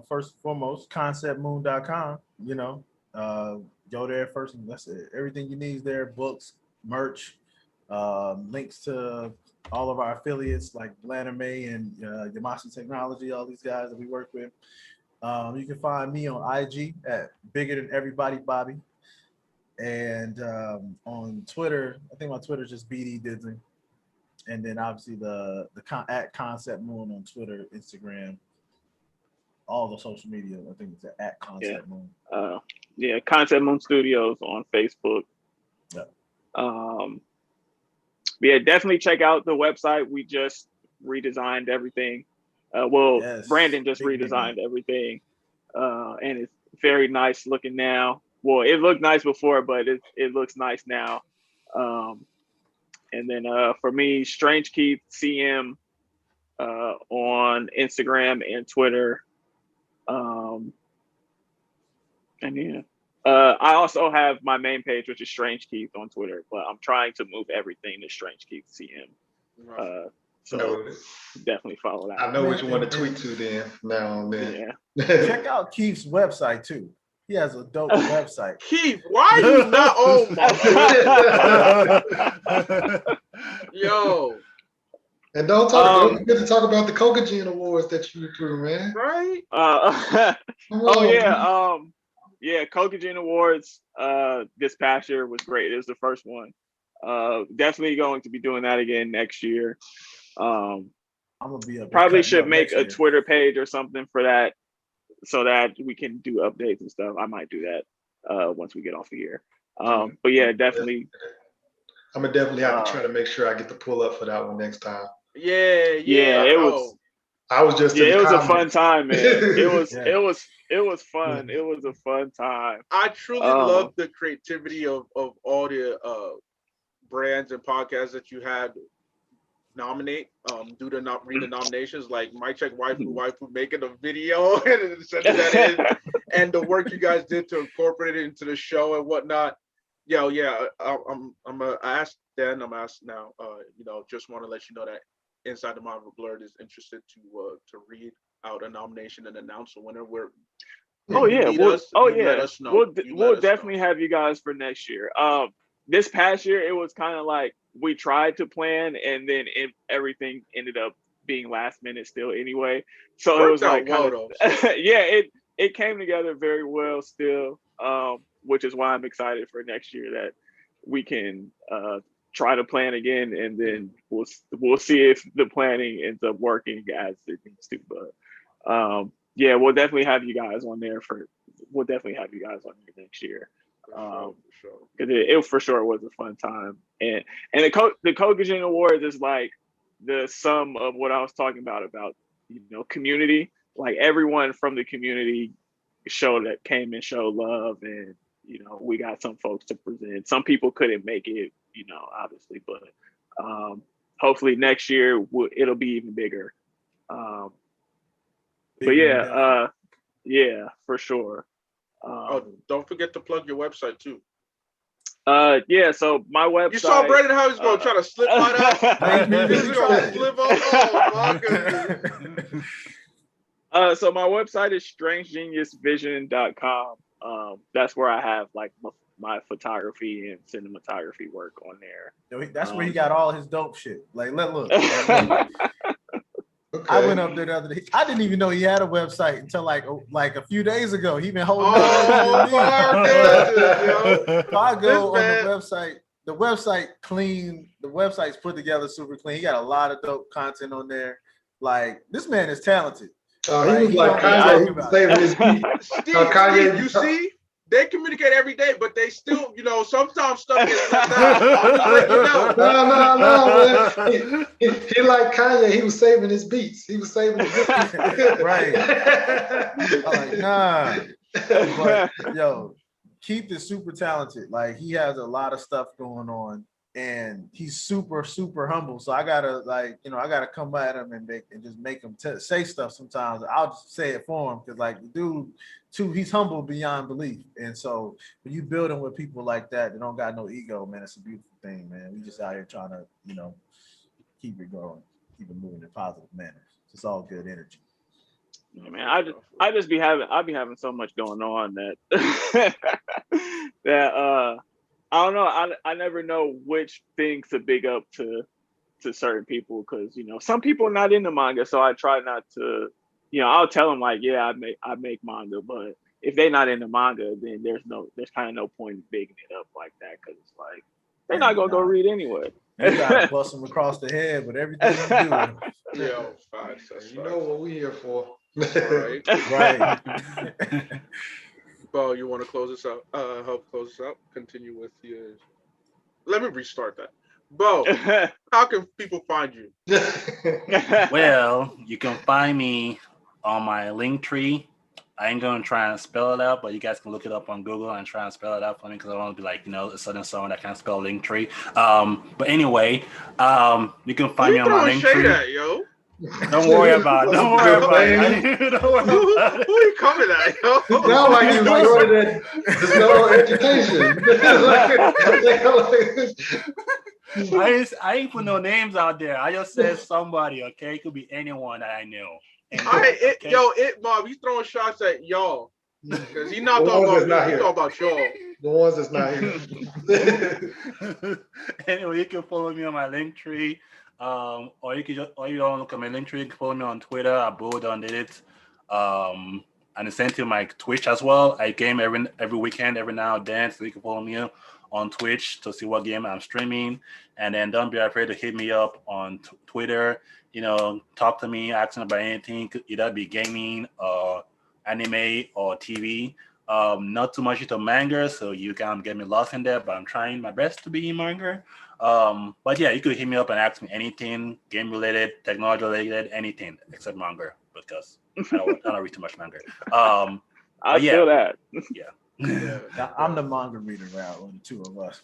First and foremost, conceptmoon.com, go there first, and that's it. Everything you need is there: books, merch, links to all of our affiliates like Blaname and Yamasi Technology, all these guys that we work with. You can find me on IG at Bigger Than Everybody Bobby, and on Twitter, I think my Twitter is just BD Disney, and then obviously at Concept Moon on Twitter, Instagram, all the social media. I think it's at Concept Moon. Concept Moon Studios on Facebook. Yeah. Definitely check out the website. We just redesigned everything. Brandon just redesigned everything, and it's very nice looking now. Well, it looked nice before, but it looks nice now. And then for me, Strange Keith CM on Instagram and Twitter. I also have my main page, which is Strange Keith on Twitter, but I'm trying to move everything to Strange Keith CM. So definitely follow that. I know which one to tweet to then from now on then. Yeah. Check out Keith's website too. He has a dope website. Keith, why are you not? Oh my god. Yo. And don't forget to talk about the Coca-Gene Awards that you threw, man. Right? Coca-Gene Awards this past year was great. It was the first one. Definitely going to be doing that again next year. I'm gonna be probably should make a Twitter page or something for that, so that we can do updates and stuff. I might do that once we get off the air. But yeah, definitely. I'm gonna definitely have to try to make sure I get the pull up for that one next time. Yeah. It was. I was just. Yeah, it was a fun time, man. It was fun. It was a fun time. I truly love the creativity of all the brands and podcasts that you had nominate, do the read the nominations, like Mike Check Waifu making a video and sending that in, and the work you guys did to incorporate it into the show and whatnot. I'm gonna ask then. I'm gonna ask now. Just want to let you know that Inside the Mind of a Blurred is interested to read out a nomination and announce a winner. Let us know. We'll definitely have you guys for next year. This past year, it was kind of like we tried to plan, and then everything ended up being last minute still anyway. So it was like it came together very well still, which is why I'm excited for next year that we can try to plan again, and then we'll see if the planning ends up working as it needs to. But we'll definitely have you guys on there next year. Because it for sure was a fun time, and the Coca-Gene Awards is like the sum of what I was talking about community. Like everyone from the community came and showed love, and we got some folks to present. Some people couldn't make it, obviously, but hopefully next year it'll be even bigger. For sure. Don't forget to plug your website too. So my website. You saw Brandon how he's gonna try to slip by that. He's gonna slip on. Oh my goodness. So my website is strangegeniusvision.com. That's where I have like my photography and cinematography work on there. That's where he got all his dope shit. Like, look. Okay. I went up there the other day. I didn't even know he had a website until like a few days ago. He been holding on. I go on the website. The website clean. The website's put together super clean. He got a lot of dope content on there. Like, this man is talented. He was like Kanye saving his beat. Steve, you see? They communicate every day, but they still, sometimes stuff gets left out. No, man. He like Kanye. He was saving his beats. He was saving his beats. Right. I'm like, nah. But, Keith is super talented. Like, he has a lot of stuff going on. and he's super, super humble. So I gotta I gotta come at him and just make him say stuff sometimes. I'll just say it for him because like the dude, too, he's humble beyond belief. And so when you building with people like that don't got no ego, man, it's a beautiful thing, man. We just out here trying to, keep it going, keep it moving in a positive manner. It's all good energy. Yeah, man, I just be having so much going on that that I don't know. I never know which things to big up to certain people because some people are not into manga, so I try not to. I'll tell them like, yeah, I make manga, but if they're not into manga, then there's kind of no point in bigging it up like that because it's like they're not gonna go read anyway. You gotta bust them across the head with everything you do. Yo, facts. You know what we here for. Right. Bo, you want to close this out? Help close this out. Continue with your. Let me restart that. Bo, how can people find you? Well, you can find me on my link tree. I ain't gonna try and spell it out, but you guys can look it up on Google and try and spell it out for me because I want to be like, a certain someone that can't spell link tree. But anyway, you can find me on my link tree. At, yo? Don't worry about it. Don't worry about it. Don't worry about it. Who are you coming at, yo? It sounds like you started at no education. I ain't put no names out there. I just said somebody, okay? It could be anyone that I know. Bob, he's throwing shots at y'all. Because he's not talking about me, he's talking about y'all. The ones that's not here. Anyway, you can follow me on my link tree. Or you don't look at my link tree, you can follow me on Twitter at Bo.it. And the same to my Twitch as well. I game every weekend, every now and then, so you can follow me on Twitch to see what game I'm streaming. And then don't be afraid to hit me up on Twitter. Talk to me, asking about anything, either be gaming or anime or TV. Not too much into manga, so you can get me lost in there, but I'm trying my best to be in manga. But yeah, you could hit me up and ask me anything, game related, technology related, anything except manga, because I don't read too much manga. I feel that. Yeah. I'm the manga reader now, the two of us.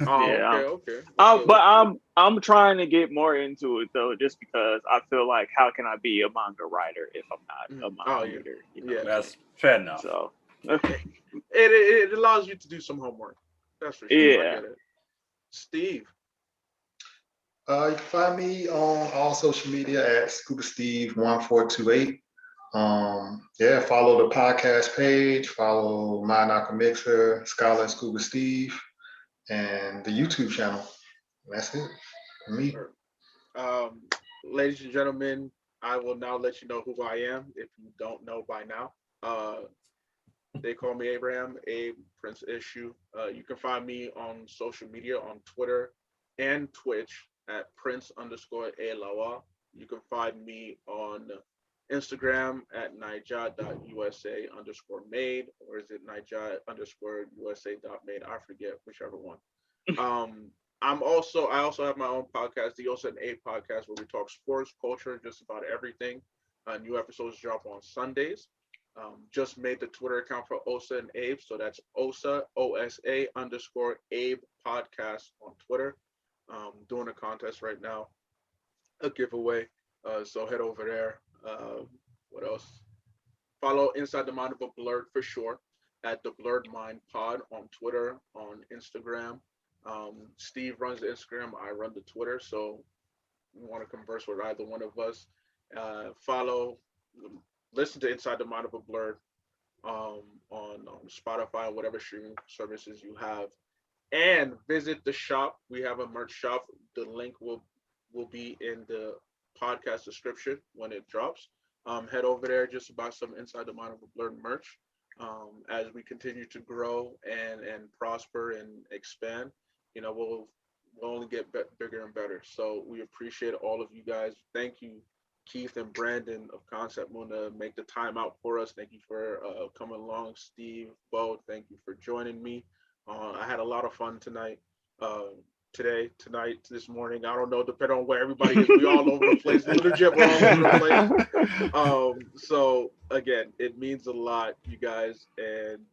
Okay. But I'm trying to get more into it though, just because I feel like how can I be a manga writer if I'm not a manga reader? Yeah, that's fair enough. So it allows you to do some homework. That's for sure. Yeah. I get it. Steve. You can find me on all social media at ScubaSteve1428. Follow the podcast page, follow My Knocker Mixer, Scholar and Scuba Steve, and the YouTube channel. That's it for me. Ladies and gentlemen, I will now let you know who I am if you don't know by now. They call me Abraham, Abe, Prince Issue. You can find me on social media on Twitter and Twitch at Prince_Alawa. You can find me on Instagram at Nija.USA_made, or is it Nija_USA.made? I forget, whichever one. I also have my own podcast, the Osa and Abe podcast, where we talk sports, culture, just about everything. New episodes drop on Sundays. Just made the Twitter account for Osa and Abe, so that's OSA_Abe podcast on Twitter. Doing a contest right now, a giveaway. So head over there. What else? Follow Inside the Mind of a Blurred for sure at the Blurred Mind Pod on Twitter, on Instagram. Steve runs the Instagram, I run the Twitter, so you want to converse with either one of us. Listen to Inside the Mind of a Blurred on Spotify, whatever streaming services you have, and visit the shop. We have a merch shop. The link will be in the podcast description when it drops. Head over there just to buy some Inside the Mind of a Blurred merch. As we continue to grow and prosper and expand, we'll only get bigger and better. So we appreciate all of you guys. Thank you, Keith and Brandon of Concept Moon, to make the time out for us. Thank you for coming along. Steve, Bo, thank you for joining me. I had a lot of fun tonight. Tonight, this morning. I don't know, depending on where everybody is. We all over the place. Legit, we're all over the place. So again, it means a lot, you guys, and